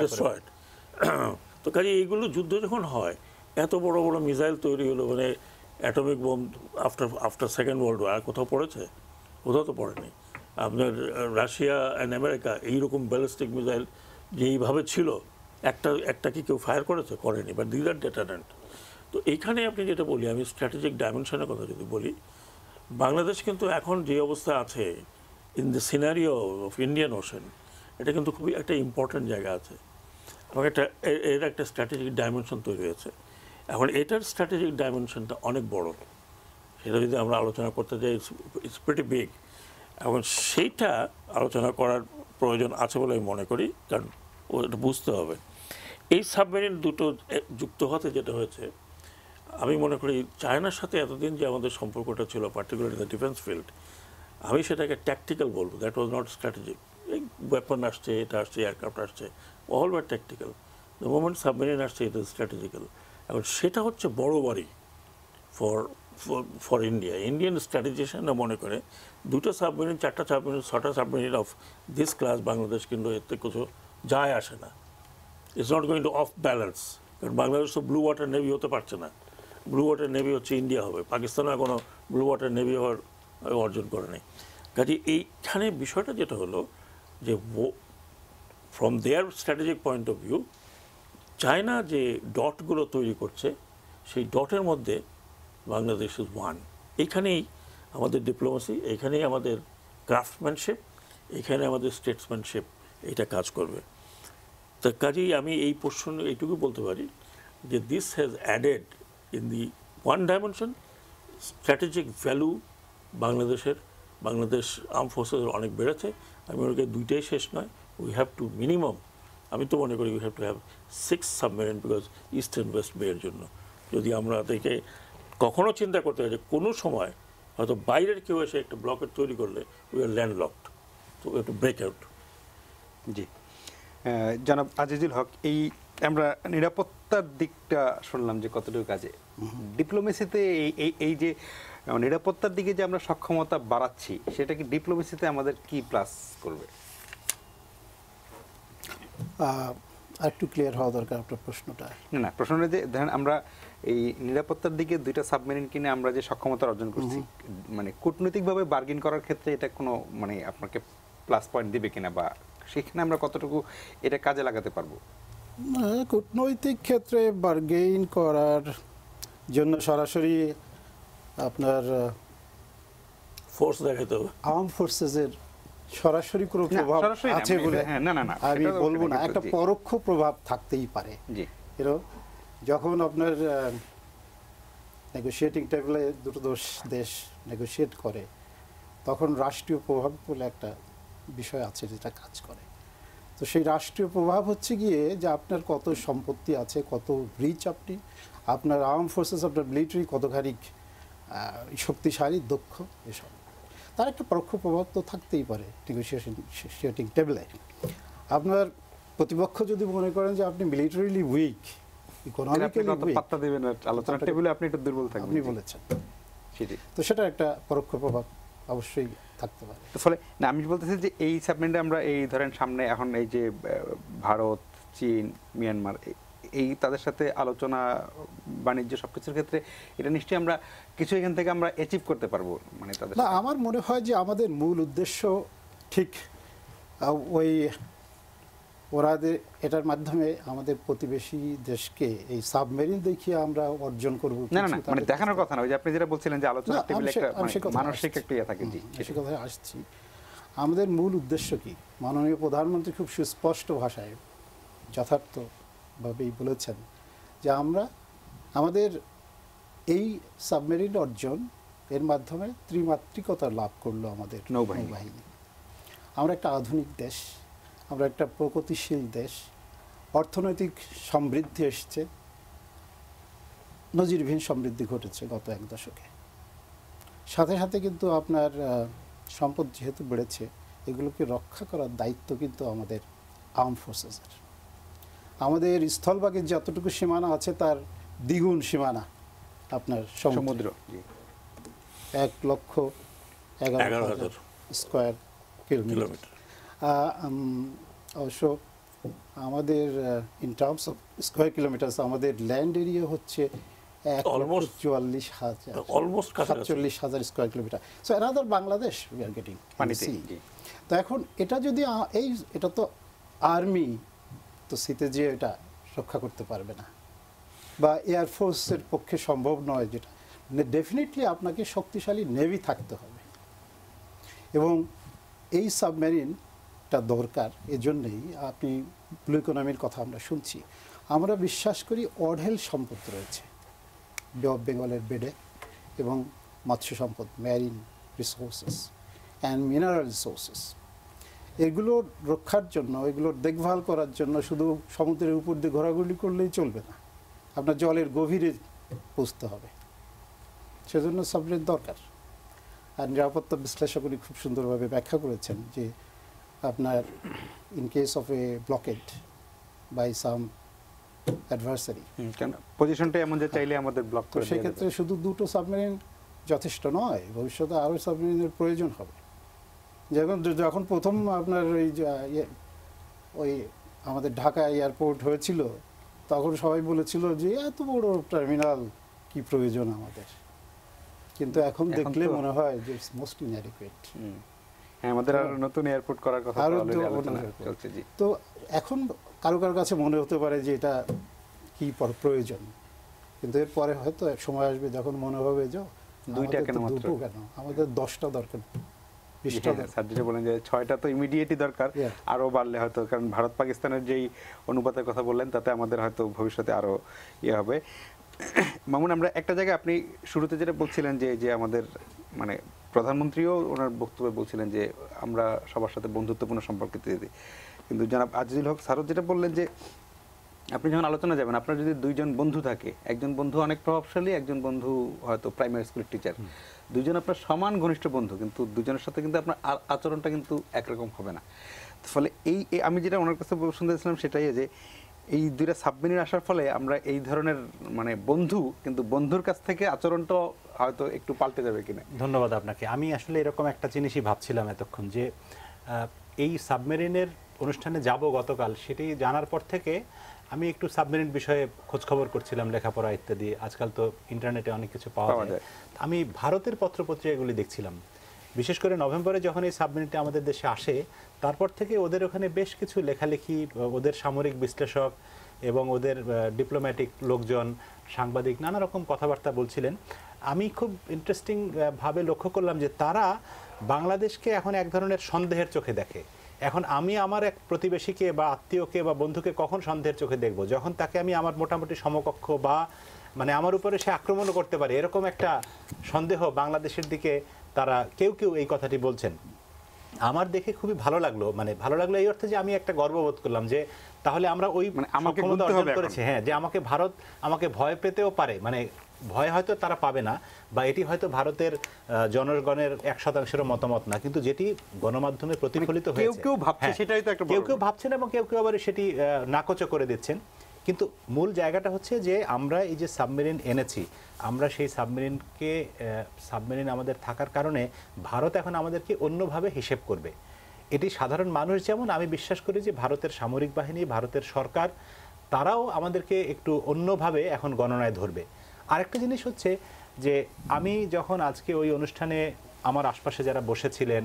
destroyed. তো কাজে এইগুলো যুদ্ধ যখন হয়, এত বড় বড় মিসাইল তৈরি হলো, মানে atomic bomb after second world war কোথাও পড়েছে? কোথাও তো পড়েনি। আপনার রাশিয়া অ্যান্ড আমেরিকা এইরকম ব্যালিস্টিক মিসাইল যেইভাবে ছিল, একটা কি কেউ ফায়ার করেছে? করেনি, বাট দিস আর ডেটারেন্ট। তো এইখানে আপনি যেটা বলি, আমি স্ট্র্যাটেজিক ডাইমেনশনের কথা যদি বলি, বাংলাদেশ কিন্তু এখন যে অবস্থা আছে in the scenario of Indian ocean, এটা কিন্তু খুবই একটা ইম্পর্ট্যান্ট জায়গা আছে এবং এর একটা স্ট্র্যাটেজিক ডাইমেনশন তৈরি হয়েছে। এখন এটার স্ট্র্যাটেজিক ডাইমেনশনটা অনেক বড়, সেটা যদি আমরা আলোচনা করতে যাই, ইটস প্রিটি বিগ। এখন সেইটা আলোচনা করার প্রয়োজন আছে বলে আমি মনে করি, কারণ ওটা বুঝতে হবে। এই সাবমেরিন দুটো যুক্ত হতে যেটা হয়েছে, আমি মনে করি চায়নার সাথে এতদিন যে আমাদের সম্পর্কটা ছিল, particular in the defence field, আমি সেটাকে ট্যাকটিক্যাল বলবো, দ্যাট ওয়াজ নট স্ট্র্যাটেজিক। এই ওয়েপন আসছে, এটা আসছে, এয়ারক্রাফট আসছে, all are tactical. The moment submarine আসছে, এটা স্ট্র্যাটেজিক্যাল। এখন সেটা হচ্ছে বড় বাড়ি ফর ইন্ডিয়া। ইন্ডিয়ান স্ট্র্যাটেজিশিয়ানরা মনে করে দুটো সাবমেরিন, 4টা সাবমেরিন, 6টা submarine of this class Bangladesh কিন্তু এতে কিছু যায় আসে না। It's not going to of balance. কারণ বাংলাদেশ তো ব্লু ওয়াটার নেভি হতে পারছে না। ব্লু ওয়াটার নেভি হচ্ছে ইন্ডিয়া হবে, পাকিস্তানও এখনও ব্লু ওয়াটার নেভি হওয়ার অর্জন করে নেই। কাজে এইখানে বিষয়টা যেটা হলো যে from their strategic point of view, China যে ডটগুলো তৈরি করছে, সেই ডটের মধ্যে বাংলাদেশ ইজ ওয়ান। এইখানেই আমাদের ডিপ্লোমেসি, এইখানেই আমাদের ক্রাফটম্যানশিপ, এইখানে আমাদের স্টেটসম্যানশিপ এটা কাজ করবে। তার কাজেই আমি এই প্রশ্ন এইটুকু বলতে পারি যে this has added in the one dimension strategic value Bangladesh arm ফোর্সেসের অনেক বেড়েছে। আমি মনে করি দুইটাই শেষ নয়, উই হ্যাভ টু মিনিমাম, আমি তো মনে করি we have to have 6 submarine, because east and West বের জন্য। যদি আমরা থেকে কখনো চিন্তা করতে হয় যে কোনো সময় হয়তো বাইরের কেউ এসে একটা ব্লকেট তৈরি করলে উই আর ল্যান্ড লকড, তো একটু ব্রেক আউট। জি, জনাব আজিজুল হক, এই আমরা নিরাপত্তার দিকটা শুনলাম যে কতটুকু কাজে, ডিপ্লোমেসিতে এই যে নিরাপত্তার দিকে যে আমরা সক্ষমতা বাড়াচ্ছি, সেটা কি ডিপ্লোমেসিতে আমাদের কি প্লাস করবে? আর একটু ক্লিয়ার হওয়া দরকার আপনার প্রশ্নটা। না, প্রশ্নটা যে ধরেন আমরা এই নিরাপত্তার দিকে 2টা সাবমেরিন কিনে আমরা যে সক্ষমতা অর্জন করছি, মানে কূটনৈতিকভাবে বার্গেন করার ক্ষেত্রে এটা কোনো মানে আপনাকে প্লাস পয়েন্ট দিবে কিনা, বা সেখানে আমরা কতটুকু এটা কাজে লাগাতে পারবো? কূটনৈতিক ক্ষেত্রে বার্গেইন করার জন্য সরাসরি আপনার ফোর্স দেখাতে হবে, আর্ম ফোর্সেসের সরাসরি কোনো প্রভাব আছে বলে আমি বলবো না। একটা পরোক্ষ প্রভাব থাকতেই পারে। এরকম যখন আপনার নেগোশিয়েটিং টেবিলে দুটো দেশ নেগোশিয়েট করে, তখন রাষ্ট্রীয় প্রভাব বলে একটা বিষয় আছে যেটা কাজ করে। তো সেই রাষ্ট্রীয় প্রভাব হচ্ছে গিয়ে যে আপনার কত সম্পত্তি আছে, কত রিচ আপনি, আপনার আর্ম ফোর্সেস, আপনার মিলিটারি কতখানি শক্তিশালী, দক্ষ, এসব তার একটা পরোক্ষ প্রভাব তো থাকতেই পারে নেগোশিয়েটিং টেবিলে। আপনার প্রতিপক্ষ যদি মনে করেন যে আপনি মিলিটারিলি উইক, ইকোনমিক্যালি উইক, পাত্তা দিবেন না, আলোচনার টেবিলে আপনি একটু দুর্বল থাকবেন, আপনি বলেছেন, তো সেটা একটা পরোক্ষ প্রভাব অবশ্যই থাকতে পারে। ফলে না, আমি বলতেছি যে এই সাবমেরিনটা আমরা এই ধরেন সামনে এখন এই যে ভারত, চীন, মিয়ানমার, এই তাদের সাথে আলোচনা, বাণিজ্য সবকিছুর ক্ষেত্রে এটা নিশ্চয়ই আমরা কিছু এখান থেকে আমরা অ্যাচিভ করতে পারবো। মানে তাদের না, আমার মনে হয় যে আমাদের মূল উদ্দেশ্য ঠিক ওই এটার মাধ্যমে আমাদের প্রতিবেশী দেশকে এই সাবমেরিন দেখিয়ে আমরা অর্জন করব। না না, মানে দেখানোর কথা না, ওই যে আপনি যেটা বলছিলেন যে আলোচনা টেবিলে একটা মানসিক একটা ইয়ে থাকে। জি, সে কথায় আসছি। আমাদের মূল উদ্দেশ্য কি, মাননীয় প্রধানমন্ত্রী খুব সুস্পষ্ট ভাষায় যথার্থভাবেই বলেছেন যে আমরা আমাদের এই সাবমেরিন অর্জন এর মাধ্যমে ত্রিমাত্রিকতা লাভ করলো আমাদের নৌবাহিনী। আমরা একটা আধুনিক দেশ, আমরা একটা প্রগতিশীল দেশ, অর্থনৈতিক সমৃদ্ধি এসছে, নজিরবিহীন সমৃদ্ধি ঘটেছে গত 1 দশকে। সাথে সাথে কিন্তু আপনার সম্পদ যেহেতু বেড়েছে, এগুলোকে রক্ষা করার দায়িত্ব কিন্তু আমাদের আর্ম ফোর্সেসের। আমাদের স্থলভাগের যতটুকু সীমানা আছে তার দ্বিগুণ সীমানা আপনার সমুদ্র, 1,11,000 স্কোয়ার কিলোমিটার। অবশ্য আমাদের in terms of square kilometre আমাদের ল্যান্ড এরিয়া হচ্ছে 1,44,000 square kilometre. So another Bangladesh we are getting. তো এখন এটা যদি এটা তো আর্মি তো শীতে যে এটা রক্ষা করতে পারবে না, বা এয়ারফোর্সের পক্ষে সম্ভব নয়, যেটা ডেফিনেটলি আপনাকে শক্তিশালী নেভি থাকতে হবে, এবং এই সাবমেরিনটা দরকার। এজন্যই আপনি ব্লু ইকোনমির কথা আমরা শুনছি। আমরা বিশ্বাস করি অঢেল সম্পদ রয়েছে বে অফ বেঙ্গলের বেডে, এবং মৎস্য সম্পদ, marine resources and mineral resources, এগুলোর রক্ষার জন্য, এগুলোর দেখভাল করার জন্য শুধু সমুদ্রের উপর দিয়ে ঘোরাঘুরি করলেই চলবে না, আপনার জলের গভীরে পৌঁছতে হবে। সেজন্য সাবমেরিন দরকার। আর নিরাপত্তা বিশ্লেষক উনি খুব সুন্দরভাবে ব্যাখ্যা করেছেন যে আপনার in case of a blockade by some adversary, পজিশনটা এমন যে চাইলে আমাদের ব্লক করে, সেক্ষেত্রে শুধু দুটো সাবমেরিন যথেষ্ট নয়, ভবিষ্যতে আরও সাবমেরিনের প্রয়োজন হবে। যখন প্রথম আপনার ওই আমাদের ঢাকা এয়ারপোর্ট হয়েছিল, তখন সবাই বলেছিল যে এত বড় টার্মিনাল কি প্রয়োজন আমাদের, কিন্তু এখন দেখলে মনে হয় যে ইটস মোস্ট ইনঅ্যাডিকুয়েট। হ্যাঁ, আমাদের আর নতুন এয়ারপোর্ট করার কথা চলছে। জি, তো এখন কারো কারো কাছে মনে হতে পারে যে এটা কি প্রয়োজন, কিন্তু এরপরে হয়তো এক সময় আসবে যখন মনে হবে যে দুইটা কেন, আমাদের 10টা দরকার, 20টা দরকার। স্যার যেটা বলেন যে 6টা তো ইমিডিয়েটই দরকার, আরো বাড়লে হয়তো, কারণ ভারত পাকিস্তানের যেই অনুপাতের কথা বললেন তাতে আমাদের হয়তো ভবিষ্যতে আরো হবে। মামুন, আমরা একটা জায়গায় আপনি শুরুতে যেটা বলছিলেন যে আমাদের মানে প্রধানমন্ত্রীও ওনার বক্তব্যে বলছিলেন যে আমরা সবার সাথে বন্ধুত্বপূর্ণ সম্পর্ক দিই, কিন্তু জনাব আজিজুল হক স্যারও যেটা বললেন যে আপনি যখন আলোচনা যাবেন, আপনার যদি দুইজন বন্ধু থাকে, একজন বন্ধু অনেক প্রভাবশালী, একজন বন্ধু হয়তো প্রাইমারি স্কুলের টিচার, দুইজন আপনার সমান ঘনিষ্ঠ বন্ধু, কিন্তু দুজনের সাথে কিন্তু আপনার আচরণটা কিন্তু একরকম হবে না। ফলে এই আমি যেটা ওনার কাছে শুনতে চাইছিলাম সেটাই যে এই দুইটা সাবমেরিন আসার ফলে আমরা এই ধরনের মানে বন্ধু, কিন্তু বন্ধুর কাছ থেকে আচরণটা হয়তো একটু পাল্টে যাবে কিনা। ধন্যবাদ আপনাকে। আমি আসলে এরকম একটা জিনিসই ভাবছিলাম এতক্ষণ, যে এই সাবমেরিনের অনুষ্ঠানে যাব গতকাল, সেটি জানার পর থেকে আমি একটু সাবমেরিন বিষয়ে খোঁজখবর করছিলাম, লেখাপড়া ইত্যাদি। আজকাল তো ইন্টারনেটে অনেক কিছু পাওয়া যায়। আমি ভারতের পত্রপত্রিকাগুলি দেখছিলাম, বিশেষ করে নভেম্বরে যখন এই সাবমেরিনটি আমাদের দেশে আসে, তারপর থেকে ওদের ওখানে বেশ কিছু লেখালেখি, ওদের সামরিক বিশ্লেষক এবং ওদের ডিপ্লোম্যাটিক লোকজন, সাংবাদিক নানা রকম কথাবার্তা বলছিলেন। আমি খুব ইন্টারেস্টিং ভাবে লক্ষ্য করলাম যে তারা বাংলাদেশকে এখন এক ধরনের সন্দেহের চোখে দেখে। এখন আমি আমার এক প্রতিবেশীকে বা আত্মীয়কে বা বন্ধুকে কখন সন্দেহের চোখে দেখব? যখন তাকে আমি আমার মোটামুটি সমকক্ষ বা মানে আমার উপরে সে আক্রমণও করতে পারে, এরকম একটা সন্দেহ বাংলাদেশের দিকে তারা কেউ কেউ এই কথাটি বলছেন। আমার দেখে খুবই ভালো লাগলো, মানে ভালো লাগলো এই অর্থে যে আমি একটা গর্ববোধ করলাম যে তাহলে আমরা ওই আমাকে অর্জন করেছি, হ্যাঁ, যে আমাকে ভারত আমাকে ভয় পেতেও পারে, মানে ভয় হয়তো তারা পাবে না, বা এটি হয়তো ভারতের জনগণের 1%-এরও মতামত না, কিন্তু যেটি গণমাধ্যমে প্রতিফলিত হয়েছে, কেউ কেউ ভাবছে সেটাই তো একটা, কেউ কেউ ভাবছেন এবং কেউ কেউ আবার সেটি নাকচ করে দিচ্ছেন। কিন্তু মূল জায়গাটা হচ্ছে যে আমরা এই যে সাবমেরিন এনেছি, আমরা সেই সাবমেরিন আমাদের থাকার কারণে ভারত এখন আমাদেরকে অন্যভাবে হিসেব করবে। এটি সাধারণ মানুষ, যেমন আমি বিশ্বাস করি যে ভারতের সামরিক বাহিনী, ভারতের সরকার, তারাও আমাদেরকে একটু অন্যভাবে এখন গণনায় ধরবে। আরেকটা জিনিস হচ্ছে যে আমি যখন আজকে ওই অনুষ্ঠানে আমার আশপাশে যারা বসেছিলেন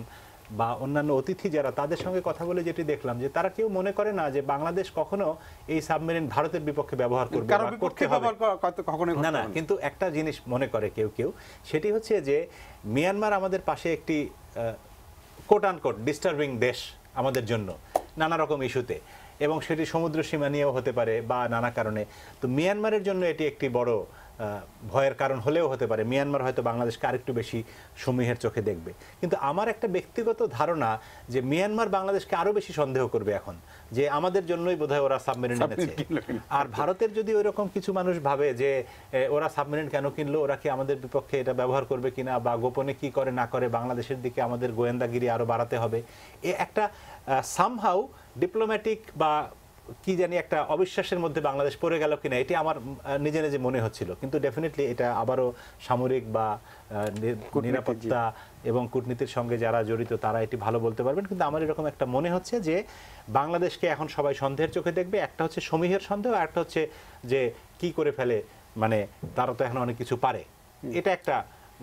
বা অন্যান্য অতিথি যারা, তাদের সঙ্গে কথা বলে যেটি দেখলাম যে তারা কেউ মনে করে না যে বাংলাদেশ কখনো এই সাবমেরিন ভারতের বিপক্ষে ব্যবহার করবে, না না, কিন্তু একটা জিনিস মনে করে কেউ কেউ, সেটি হচ্ছে যে মিয়ানমার আমাদের পাশে একটি কোট আনকোট ডিস্টার্বিং দেশ আমাদের জন্য নানা রকম ইস্যুতে, এবং সেটি সমুদ্র সীমা নিয়েও হতে পারে বা নানা কারণে। তো মিয়ানমারের জন্য এটি একটি বড় ভয়ের কারণ হলেও হতে পারে। মিয়ানমার হয়তো বাংলাদেশকে আরেকটু বেশি সমীহের চোখে দেখবে, কিন্তু আমার একটা ব্যক্তিগত ধারণা যে মিয়ানমার বাংলাদেশকে আরো বেশি সন্দেহ করবে এখন, যে আমাদের জন্যই বোধহয় ওরা সাবমেরিন এনেছে। আর ভারতের যদি ওইরকম কিছু মানুষ ভাবে যে ওরা সাবমেরিন কেন কিনলো, ওরা কি আমাদের বিপক্ষে এটা ব্যবহার করবে কিনা, বা গোপনে কি করে না করে বাংলাদেশের দিকে আমাদের গোয়েন্দাগিরি আরো বাড়াতে হবে, এ একটা সামহাউ ডিপ্লোম্যাটিক বা কি জানি একটা অবিশ্বাসের মধ্যে বাংলাদেশ পড়ে গেল কিনা এটি আমার নিজে নিজে মনে হচ্ছিল, কিন্তু ডেফিনেটলি এটা আবারও সামরিক বা নিরাপত্তা এবং কূটনীতির সঙ্গে যারা জড়িত তারা এটি ভালো বলতে পারবেন। কিন্তু আমার এরকম একটা মনে হচ্ছে যে বাংলাদেশকে এখন সবাই সন্দেহের চোখে দেখবে। একটা হচ্ছে সমীহের সন্দেহ, আর একটা হচ্ছে যে কি করে ফেলে, মানে তারা তো এখন অনেক কিছু পারে, এটা একটা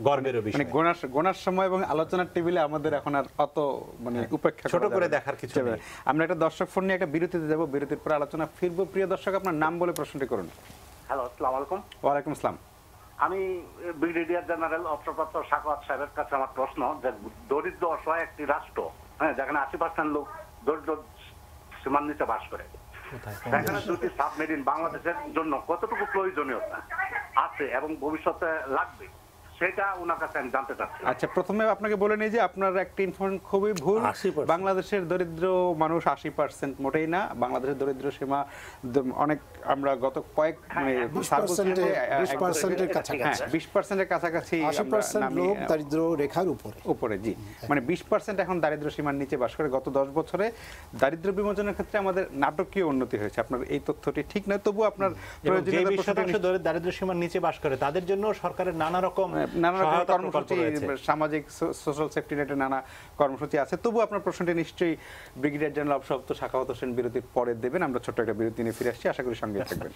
গর্বেরও বিষয়। মানে গোনার সময় এবং আলোচনার টেবিলে আমাদের এখন আর অত মানে উপেক্ষা ছোট করে দেখার কিছু নেই। আমরা একটা দর্শক ফোন নিয়ে একটা বিরতিতে যাব, বিরতির পর আলোচনা ফিরবো। প্রিয় দর্শক, আপনার নাম বলে প্রশ্নটি করুন। হ্যালো, আসসালামু আলাইকুম। ওয়ালাইকুম আসসালাম। আমি ব্রিগেডিয়ার জেনারেল অবসরপ্রাপ্ত সাখাওয়াত সাহেবের কাছে আমার প্রশ্ন, যে দরিদ্র অসহায় একটি রাষ্ট্র, হ্যাঁ, যেখানে 80% লোক দরিদ্র সীমার নিচে বাস করে, সেখানে দুটি সাবমেরিন বাংলাদেশের জন্য কতটুকু প্রয়োজনীয়তা আছে এবং ভবিষ্যতে লাগবে, সেটা ওনার কাছে আমি জানতে চাচ্ছি। আচ্ছা, প্রথমে আপনাকে বলে নিই যে আপনার একটা ইনফরমেশন খুবই ভুল। 80% বাংলাদেশের দরিদ্র মানুষ 80% মোটেই না। বাংলাদেশের দরিদ্র সীমা অনেক, আমরা গত কয়েক 20%-এর কাছাকাছি, 20%-এর কাছাকাছি 80% লোক দারিদ্র রেখার উপরে। জি, মানে 20% এখন দারিদ্র সীমার নিচে বাস করে। গত 10 বছরে দারিদ্র বিমোচনের ক্ষেত্রে আমাদের নাটকীয় উন্নতি হয়েছে। আপনার এই তথ্যটি ঠিক নয়, তবু আপনার দারিদ্র সীমার নিচে বাস করে তাদের জন্য সরকারের নানা রকম কর্মসূচি, সামাজিক সোশ্যাল সেফটি নেটের নানা কর্মসূচি আছে। তবু আপনার প্রশ্নটি নিশ্চয়ই ব্রিগেডিয়ার জেনারেল অবসরপ্রাপ্ত সাখাওয়াত হোসেন বিরতির পরে দেবেন। আমরা ছোট্ট একটা বিরতি নিয়ে ফিরে আসছি, আশা করি সঙ্গে থাকবেন।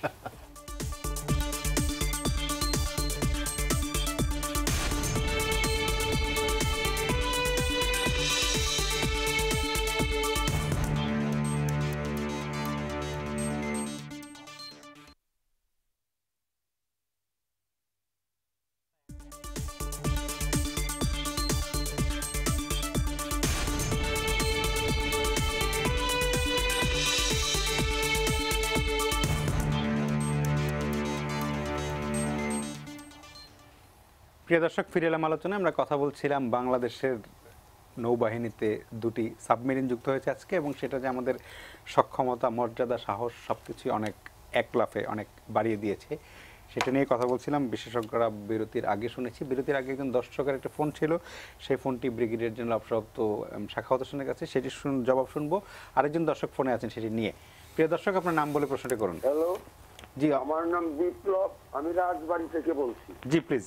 প্রিয় দর্শক, ফিরে এলাম আলোচনায়। আমরা কথা বলছিলাম বাংলাদেশের নৌবাহিনীতে দুটি সাবমেরিন যুক্ত হয়েছে আজকে, এবং সেটা যে আমাদের সক্ষমতা, মর্যাদা, সাহস সবকিছু অনেক এক লাফে অনেক বাড়িয়ে দিয়েছে, সেটা নিয়ে কথা বলছিলাম। বিশেষজ্ঞরা বিরতির আগে শুনেছি, বিরতির আগে একজন দর্শকের একটা ফোন ছিল, সেই ফোনটি ব্রিগেডিয়ার জেনারেল অবসরপ্রাপ্ত সাখাওয়াত হোসেনের কাছে, সেটি জবাব শুনবো। আরেকজন দর্শক ফোনে আছেন, সেটি নিয়ে। প্রিয় দর্শক, আপনার নাম বলে প্রশ্নটি করুন। হ্যালো, জি, আমার নাম বিপ্লব, আমি রাজবাড়ি থেকে বলছি। জি প্লিজ।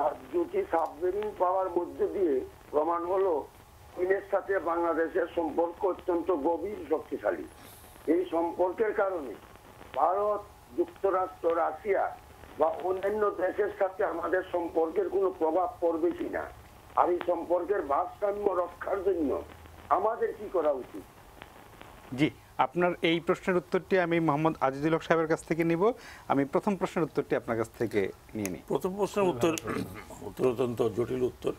আর দুটি সাবমেরিন পাওয়ার মধ্যে দিয়ে প্রমাণ হলো চীনের সাথে বাংলাদেশের সম্পর্ক অত্যন্ত গভীর, শক্তিশালী। এই সম্পর্কের কারণে ভারত, যুক্তরাষ্ট্র, রাশিয়া বা অন্যান্য দেশের সাথে আমাদের সম্পর্কের কোনো প্রভাব পড়বে কিনা, আর এই সম্পর্কের ভারসাম্য রক্ষার জন্য আমাদের কি করা উচিত? জি, আপনার এই প্রশ্নের উত্তরটি আমি মোহাম্মদ আজিজুল হক সাহেবের কাছ থেকে নিব। আমি প্রথম প্রশ্নের উত্তরটি আপনার কাছ থেকে নিয়ে নিই। প্রথম প্রশ্নের উত্তর অত্যন্ত জটিল উত্তর।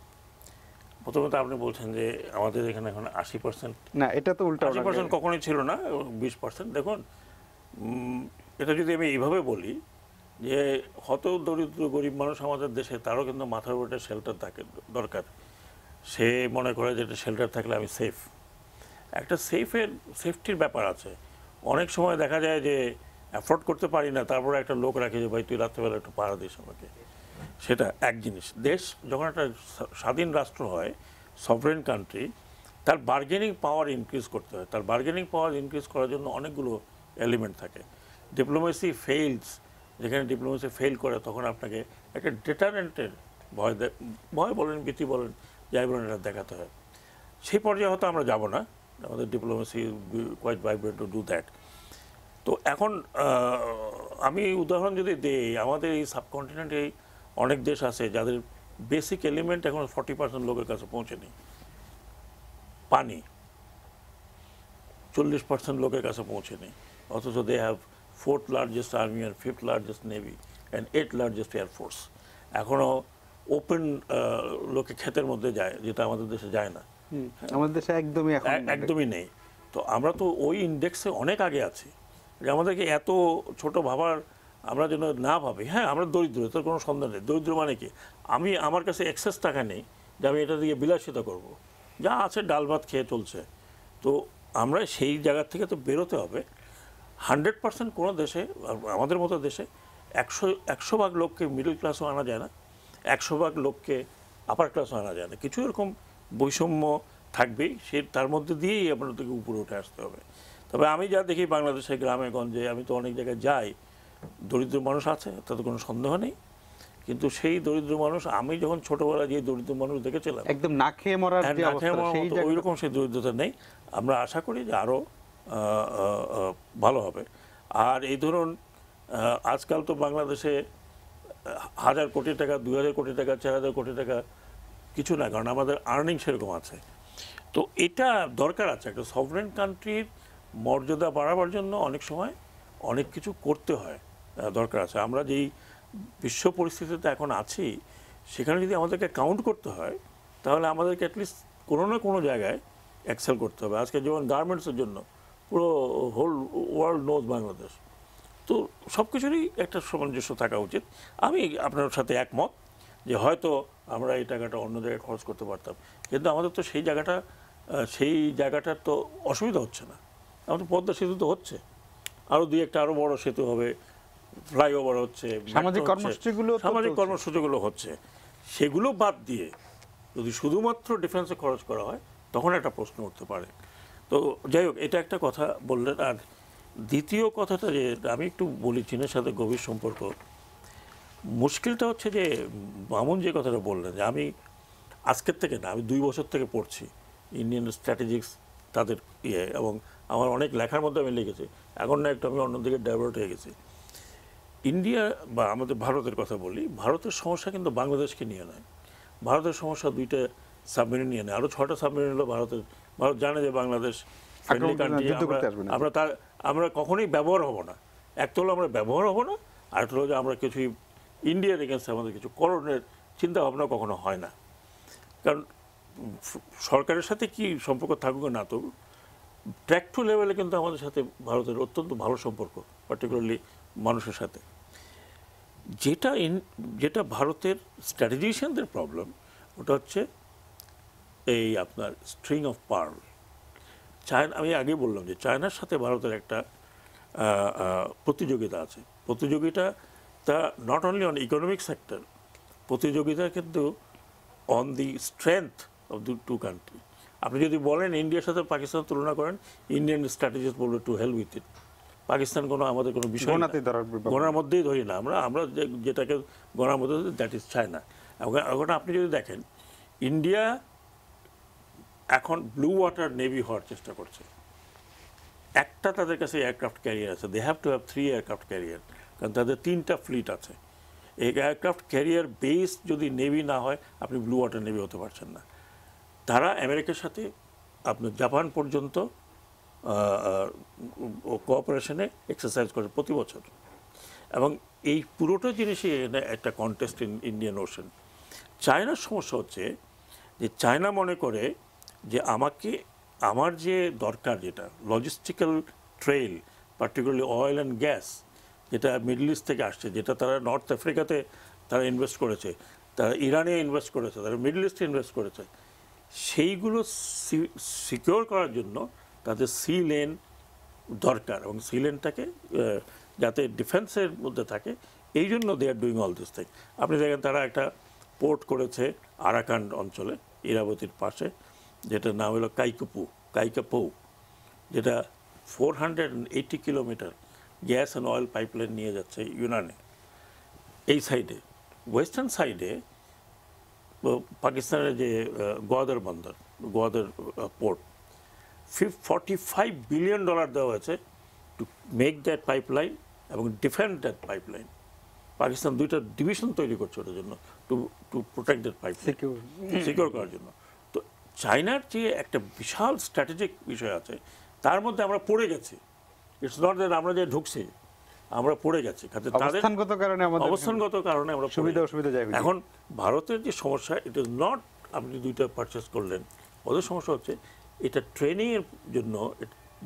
প্রথমত আপনি বলছেন যে আমাদের এখানে এখন 80%, না, এটা তো উল্টা। 80% কখনোই ছিল না, 20%। দেখুন, এটা যদি আমি এইভাবে বলি যে হত দরিদ্র গরিব মানুষ আমাদের দেশে, তারও কিন্তু মাথার উপর একটা শেল্টার থাকে দরকার। সে মনে করে যে একটা শেল্টার থাকলে আমি সেফ। একটা সেফটির ব্যাপার আছে। অনেক সময় দেখা যায় যে অ্যাফোর্ড করতে পারি না, তারপরে একটা লোক রাখে যে ভাই তুই রাত্রেবেলা একটু পাহারা দিস আমাকে। সেটা এক জিনিস। দেশ যখন একটা স্বাধীন রাষ্ট্র হয়, সভরেন কান্ট্রি, তার বার্গেনিং পাওয়ার ইনক্রিজ করতে হয়। তার বার্গেনিং পাওয়ার ইনক্রিজ করার জন্য অনেকগুলো এলিমেন্ট থাকে। ডিপ্লোমেসি ফেইলস, যেখানে ডিপ্লোমেসি ফেল করে তখন আপনাকে একটা ডেটারেন্টের ভয় বলেন, ভীতি বলেন, যাই বলেন, এটা দেখাতে হয়। সেই পর্যায়ে হয়তো আমরা যাব না, আমাদের diplomacy quite vibrant to do that. তো এখন আমি উদাহরণ যদি দিই, আমাদের এই সাবকন্টিনেন্টে অনেক দেশ আছে যাদের বেসিক এলিমেন্ট এখন 40% লোকের কাছে পৌঁছেনি। পানি 40% লোকের কাছে পৌঁছেনি, অথচ they have 4th largest army আর 5th largest navy and 8th largest air force. এখনও ওপেন লোকে ক্ষেতের মধ্যে যায়, যেটা আমাদের দেশে যায় না। আমাদের দেশে একদমই নেই। তো আমরা তো ওই ইন্ডেক্সে অনেক আগে আছি, যে আমাদেরকে এত ছোট ভাবার আমরা যেন না ভাবি। হ্যাঁ, আমরা দরিদ্র, তার কোনো সন্দেহ নেই। দরিদ্র মানে কি, আমার কাছে এক্সেস টাকা নেই যে আমি এটা দিয়ে বিলাসিতা করব, যা আছে ডাল ভাত খেয়ে চলছে। তো আমরা সেই জায়গার থেকে তো বেরোতে হবে। 100% কোনো দেশে, আমাদের মতো দেশে 100 ভাগ লোককে মিডল ক্লাসও আনা যায় না, 100 ভাগ লোককে আপার ক্লাসও আনা যায় না। কিছু এরকম বৈষম্য থাকবেই, তার মধ্যে দিয়েই আপনাদেরকে উপরে উঠে আসতে হবে। তবে আমি যা দেখি বাংলাদেশের গ্রামে গঞ্জে, আমি তো অনেক জায়গায় যাই, দরিদ্র মানুষ আছে, তাতে কোনো সন্দেহ নেই। কিন্তু সেই দরিদ্র মানুষ, আমি যখন ছোটবেলায় যে দরিদ্র মানুষ দেখেছিলাম একদম না খেয়ে মরার যে অবস্থা, ওই রকম সেই দরিদ্রতা নেই। আমরা আশা করি যে আরো ভালো হবে। আর এই ধরুন আজকাল তো বাংলাদেশে 1000 কোটি টাকা, 2000 কোটি টাকা, 4000 কোটি টাকা কিছু না, কারণ আমাদের আর্নিং সেরকম আছে। তো এটা দরকার আছে, একটা সভরেন কান্ট্রির মর্যাদা বাড়াবার জন্য অনেক সময় অনেক কিছু করতে হয়, দরকার আছে। আমরা যেই বিশ্ব পরিস্থিতিতে এখন আছি, সেখানে যদি আমাদেরকে কাউন্ট করতে হয়, তাহলে আমাদেরকে অ্যাটলিস্ট কোনো না কোনো জায়গায় এক্সেল করতে হবে। আজকে যেমন গার্মেন্টসের জন্য পুরো হোল ওয়ার্ল্ড নোজ বাংলাদেশ, তো সব কিছুরই একটা সামঞ্জস্য থাকা উচিত। আমি আপনার সাথে একমত যে হয়তো আমরা এই টাকাটা অন্য জায়গায় খরচ করতে পারতাম, কিন্তু আমাদের তো সেই জায়গাটার তো অসুবিধা হচ্ছে না। আমাদের পদ্মা সেতু তো হচ্ছে, আরও একটা আরও বড় সেতু হবে, ফ্লাইওভার হচ্ছে, সামাজিক কর্মসূচিগুলো হচ্ছে। সেগুলো বাদ দিয়ে যদি শুধুমাত্র ডিফেন্সে খরচ করা হয়, তখন একটা প্রশ্ন উঠতে পারে। তো যাই হোক, এটা একটা কথা বললেন। আর দ্বিতীয় কথাটা যে আমি একটু বলি, চীনের সাথে গভীর সম্পর্ক, মুশকিলটা হচ্ছে যে মামুন যে কথাটা বললেন, যে আমি আজকের থেকে না, আমি 2 বছর থেকে পড়ছি ইন্ডিয়ান স্ট্র্যাটেজিক্স, তাদের এবং আমার অনেক লেখার মধ্যে আমি লিখেছি। এখন না একটু আমি অন্যদিকে ডাইভার্ট হয়ে গেছি। ইন্ডিয়া বা আমাদের ভারতের কথা বলি, ভারতের সমস্যা কিন্তু বাংলাদেশকে নিয়ে নয়। ভারতের সমস্যা 2টা সাবমেরিন নিয়ে নেয়, আরও 6টা সাবমেরিন হলো ভারতের। ভারত জানে যে বাংলাদেশ ফ্রেন্ডলি কান্ট্রি, আমরা কখনোই ব্যবহার হব না। একটা হলো আমরা ব্যবহার হব না, আর একটা হলো যে আমরা কিছুই ইন্ডিয়ার এগেন্সে আমাদের কিছু করণের চিন্তা ভাবনা কখনো হয় না। কারণ সরকারের সাথে কি সম্পর্ক থাকুক না, তো ট্র্যাক টু লেভেলে কিন্তু আমাদের সাথে ভারতের অত্যন্ত ভালো সম্পর্ক, পার্টিকুলারলি মানুষের সাথে। যেটা ভারতের স্ট্র্যাটেজিশিয়ানদের প্রবলেম, ওটা হচ্ছে এই আপনার স্ট্রিং অফ পার্ল। চায়না, আমি আগে বললাম যে চায়নার সাথে ভারতের একটা প্রতিযোগিতা আছে। প্রতিযোগিতা not only on economic sector, প্রতিযোগিতা কিন্তু on the strength of the 2 country. আপনি যদি বলেন ইন্ডিয়ার সাথে পাকিস্তান তুলনা করেন, ইন্ডিয়ান স্ট্র্যাটেজিস্ট বলবে to hell with it, Pakistan কোনো আমাদের কোনো বিষয় গণার মধ্যেই ধরি না, আমরা যেটাকে গণার মধ্যে ধরি, দ্যাট ইজ চায়না। এখন আপনি যদি দেখেন, ইন্ডিয়া এখন ব্লু ওয়াটার নেভি হওয়ার চেষ্টা করছে। একটা তাদের কাছে এয়ারক্রাফট ক্যারিয়ার আছে, they have to have 3 aircraft carrier, কারণ তাদের 3টা ফ্লিট আছে। এই এয়ারক্রাফট ক্যারিয়ার বেস যদি নেভি না হয়, আপনি ব্লু ওয়াটার নেভি হতে পারছেন না। তারা আমেরিকার সাথে আপনার জাপান পর্যন্ত কোঅপারেশনে এক্সারসাইজ করে প্রতি বছর, এবং এই পুরোটা জিনিসই একটা কন্টেস্ট ইন ইন্ডিয়ান ওশান। চায়নার সমস্যা হচ্ছে যে চায়না মনে করে যে আমার যে দরকার, যেটা logistical trail, particularly oil and gas, যেটা মিডল ইস্ট থেকে আসছে, যেটা তারা নর্থ আফ্রিকাতে তারা ইনভেস্ট করেছে, তারা ইরানে ইনভেস্ট করেছে, তারা মিডল ইস্টে ইনভেস্ট করেছে, সেইগুলো সিকিওর করার জন্য তাদের সি লেন দরকার, এবং সি লেনটাকে যাতে ডিফেন্সের মধ্যে থাকে, এই জন্য they are doing all this thing. আপনি দেখেন তারা একটা পোর্ট করেছে আরাকান অঞ্চলে, ইরাবতীর পাশে, যেটার নাম হলো কাইকাপু, যেটা 480 kilometre gas and oil pipeline নিয়ে যাচ্ছে ইউনানে। এই সাইডে, ওয়েস্টার্ন সাইডে পাকিস্তানের যে গোয়াদার বন্দর, গোয়াদার পোর্ট, $45 বিলিয়ন দেওয়া হয়েছে টু মেক দ্যাট পাইপলাইন এবং ডিফেন্ড দ্যাট পাইপলাইন। পাকিস্তান 2টা ডিভিশন তৈরি করছে ওটার জন্য, to protect that pipeline, secure করার জন্য। তো চায়নার যে একটা বিশাল স্ট্র্যাটেজিক বিষয় আছে, তার মধ্যে আমরা পড়ে গেছি। ইটস নট দ্যাট আমরা যে ঢুকছি, আমরা পড়ে গেছি, অবস্থানগত কারণে আমরা সুবিধা অসুবিধা। এখন ভারতের যে সমস্যা, ইট ইজ নট আপনি 2টা পারচেস করলেন, ওদের সমস্যা হচ্ছে এটা ট্রেনিংয়ের জন্য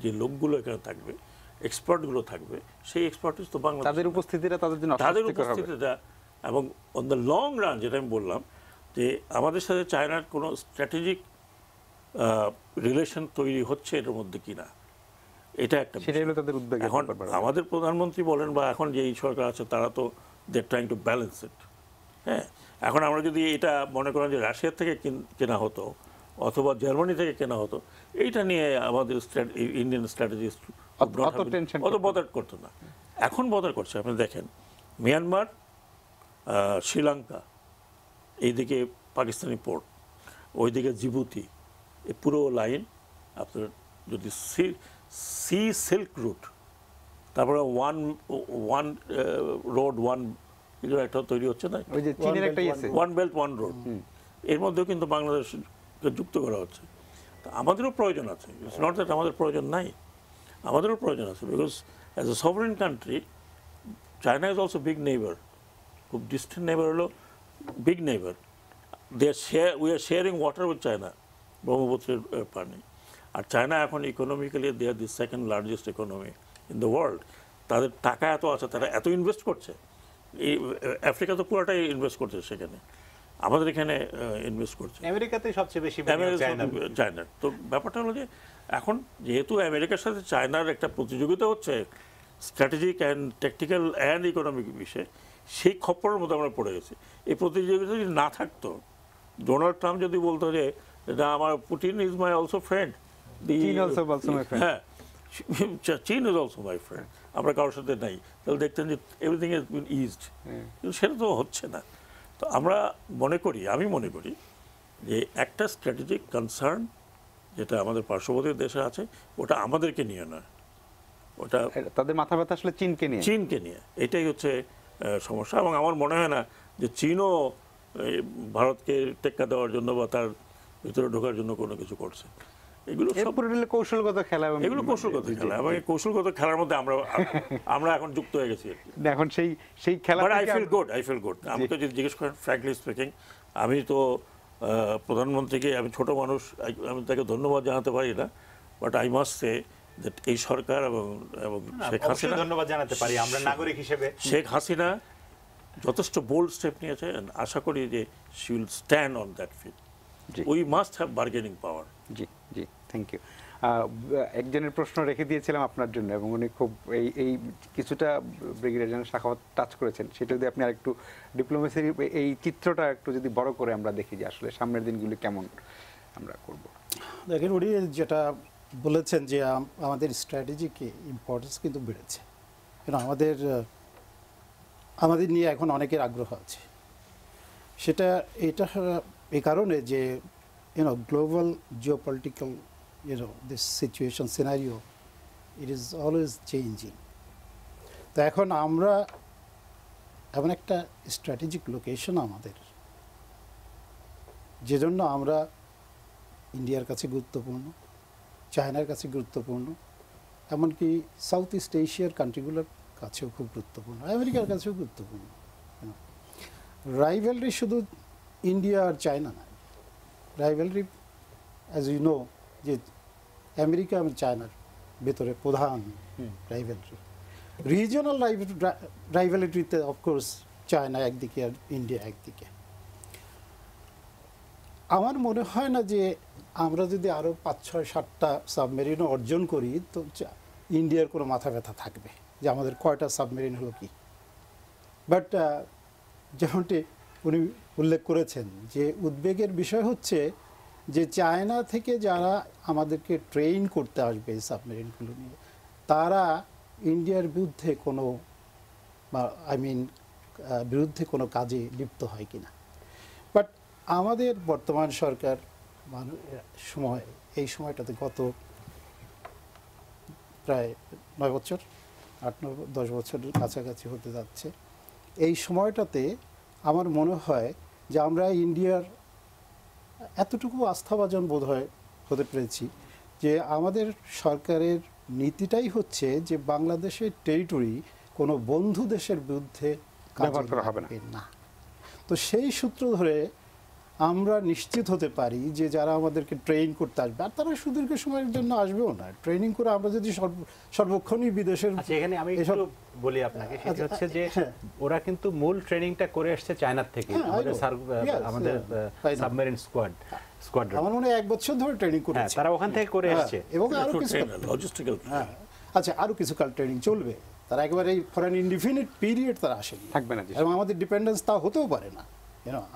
যে লোকগুলো এখানে থাকবে, এক্সপার্টগুলো থাকবে, সেই এক্সপার্টিস তো বাংলাদেশ, তাদের উপস্থিতিটা এবং অন দ্য লং রান, যেটা আমি বললাম যে আমাদের সাথে চায়নার কোনো স্ট্র্যাটেজিক রিলেশন তৈরি হচ্ছে এটার মধ্যে কিনা, এটা একটা, সেটাই হলো তাদের উদ্বেগ। এখন আমাদের প্রধানমন্ত্রী বলেন বা এখন যে এই সরকার আছে, তারা তো they are trying to balance it. হ্যাঁ, এখন আমরা যদি এটা মনে করেন যে রাশিয়ার থেকে কেনা হতো, অথবা জার্মানি থেকে কেনা হতো, এইটা নিয়ে আমাদের ইন্ডিয়ান স্ট্র্যাটেজিস্ট অত বদার করতো না। এখন বদার করছে। আপনি দেখেন মিয়ানমার, শ্রীলঙ্কা, এইদিকে পাকিস্তানি পোর্ট, ওইদিকে জিবুতি, এই পুরো লাইন আপনার যদি সি সিল্ক রুট, তারপরে ওয়ান রোড ওয়ান একটা তৈরি হচ্ছে না, ওয়ান বেল্ট ওয়ান রোড, এর মধ্যেও কিন্তু বাংলাদেশকে যুক্ত করা হচ্ছে। তো আমাদেরও প্রয়োজন আছে, ইটস নট দ্যাট আমাদের প্রয়োজন নাই, আমাদেরও প্রয়োজন আছে। Because as a sovereign country China is also big neighbour, খুব ডিস্টেন্ট নেইবার হলো big neighbour. We are sharing water with China, ব্রহ্মপুত্রের পানি। আর চায়না এখন economically they are the second largest economy in the world. তাদের টাকা এত আছে, তারা এত ইনভেস্ট করছে। এই আফ্রিকা তো পুরোটাই ইনভেস্ট করছে সেখানে, আমাদের এখানে ইনভেস্ট করছে আমেরিকাতে সবচেয়ে বেশি চায়নার। তো ব্যাপারটা হলো যে এখন যেহেতু আমেরিকার সাথে চায়নার একটা প্রতিযোগিতা হচ্ছে strategic and technical and economic বিষয়ে, সেই খপ্পরের মধ্যে আমরা পড়ে গেছি। এই প্রতিযোগিতা যদি না থাকতো, ডোনাল্ড ট্রাম্প যদি বলতো যে এটা আমার Putin is my also friend, হ্যাঁ চীন ইজ অলসো মাই ফ্রেন্ড, আমরা কারোর সাথে নাই, তাহলে দেখতেন যে এভরিথিং ইজ বিন ইজড। কিন্তু সেটা তো হচ্ছে না। তো আমরা আমি মনে করি যে একটা স্ট্র্যাটেজিক কনসার্ন যেটা আমাদের পার্শ্ববর্তী দেশে আছে, ওটা আমাদেরকে নিয়ে নয়, ওটা তাদের মাথা ব্যথা আসলে চীনকে নিয়ে। এটাই হচ্ছে সমস্যা। এবং আমার মনে হয় না যে চীনও ভারতকে টেক্কা দেওয়ার জন্য বা তার ভিতরে ঢোকার জন্য কোনো কিছু করছে। এগুলো সব কৌশলগত খেলা, এগুলো কৌশলগত খেলা, এবং এই কৌশলগত খেলার মধ্যে আমরা এখন যুক্ত হয়ে গেছি। এখন সেই খেলা আই ফিল গুড। আমাকে যদি জিজ্ঞেস করেন ফ্র্যাঙ্কলি স্পিকিং, আমি তো প্রধানমন্ত্রীকে, আমি ছোট মানুষ, আমি তাকে ধন্যবাদ জানাতে পারি না, but I must say that এই সরকার এবং শেখ হাসিনা, ধন্যবাদ জানাতে পারি আমরা নাগরিক হিসেবে, শেখ হাসিনা যথেষ্ট বোল্ড স্টেপ নিয়েছে। আশা করি যে she will stand on that feet. We must have bargaining power. জি জি, থ্যাংক ইউ। একজনের প্রশ্ন রেখে দিয়েছিলাম আপনার জন্য, এবং উনি খুব এই কিছুটা ব্রিগেডিয়ার জেনারেল শাখাওয়াত টাচ করেছেন, সেটা যদি আপনি আরেকটু ডিপ্লোমেসির এই চিত্রটা একটু যদি বড় করে আমরা দেখি যে আসলে সামনের দিনগুলি কেমন আমরা করব। দেখেন, উনি যেটা বলেছেন যে আমাদের স্ট্র্যাটেজিক ইম্পর্টেন্স কিন্তু বেড়েছে, কেন আমাদের নিয়ে এখন অনেকের আগ্রহ আছে। এটা এই কারণে যে global geopolitical this situation scenario, it is always changing. তো এখন আমরা এমন একটা স্ট্র্যাটেজিক লোকেশন আমাদের, যে জন্য আমরা ইন্ডিয়ার কাছে গুরুত্বপূর্ণ, চায়নার কাছে গুরুত্বপূর্ণ, এমনকি সাউথ ইস্ট এশিয়ার কান্ট্রিগুলোর কাছেও খুব গুরুত্বপূর্ণ, আমেরিকার কাছেও গুরুত্বপূর্ণ। রাইভেলরি শুধু ইন্ডিয়া আর চায়না না, রাইভেলরি অ্যাজ ইউ নো যে আমেরিকা এবং চায়নার ভেতরে প্রধান রাইভেলরি। রিজিওনাল রাইভেলিটিতে অফকোর্স চায়না একদিকে আর ইন্ডিয়া একদিকে। আমার মনে হয় না যে আমরা যদি আরও 5-6-7টা সাবমেরিনও অর্জন করি তো ইন্ডিয়ার কোনো মাথা ব্যথা থাকবে যে আমাদের কয়টা সাবমেরিন হলো কি। বাট যেমনটি উনি উল্লেখ করেছেন যে উদ্বেগের বিষয় হচ্ছে যে চায়না থেকে যারা আমাদেরকে ট্রেন করতে আসবে সাবমেরিনগুলো নিয়ে, তারা ইন্ডিয়ার বিরুদ্ধে কোনো বিরুদ্ধে কোনো কাজে লিপ্ত হয় কিনা। বাট আমাদের বর্তমান সরকার এই সময়টাতে গত প্রায় 9 বছর, 8-10 বছরের কাছাকাছি হতে যাচ্ছে, এই সময়টাতে আমার মনে হয় যে আমরা ইন্ডিয়ার এতটুকু আস্থাভাজন বোধ হয় হতে পেরেছি যে আমাদের সরকারের নীতিটাই হচ্ছে যে বাংলাদেশের টেরিটরি কোনো বন্ধু দেশের বিরুদ্ধে ব্যবহার করা হবে না। তো সেই সূত্র ধরে আমরা নিশ্চিত হতে পারি যে যারা আমাদেরকে ট্রেন করতে আসবে, আর তারা সুদীর্ঘ সময়ের জন্য আসবেও না, ট্রেনিং করে আমরা যদি সর্বক্ষণই বিদেশের। এখানে আমি একটু বলি আপনাকে, সেটা হচ্ছে যে ওরা কিন্তু মূল ট্রেনিংটা করে আসছে চায়নার থেকে, আমাদের সাবমেরিন স্কোয়াড্রন আমার মনে হয় 1 বছর ধরে ট্রেনিং করেছে তারা, ওখান থেকে করে আসছে, এবং আরো কিছু লজিস্টিক্যাল, আচ্ছা আরো কিছু কাল ট্রেনিং চলবে। তারা একেবারে ফর অ্যান ইনডিফিনিট পিরিয়ড তারা আসেনি, থাকবে না, এবং আমাদের ডিপেন্ডেন্স তা হতেও পারে না,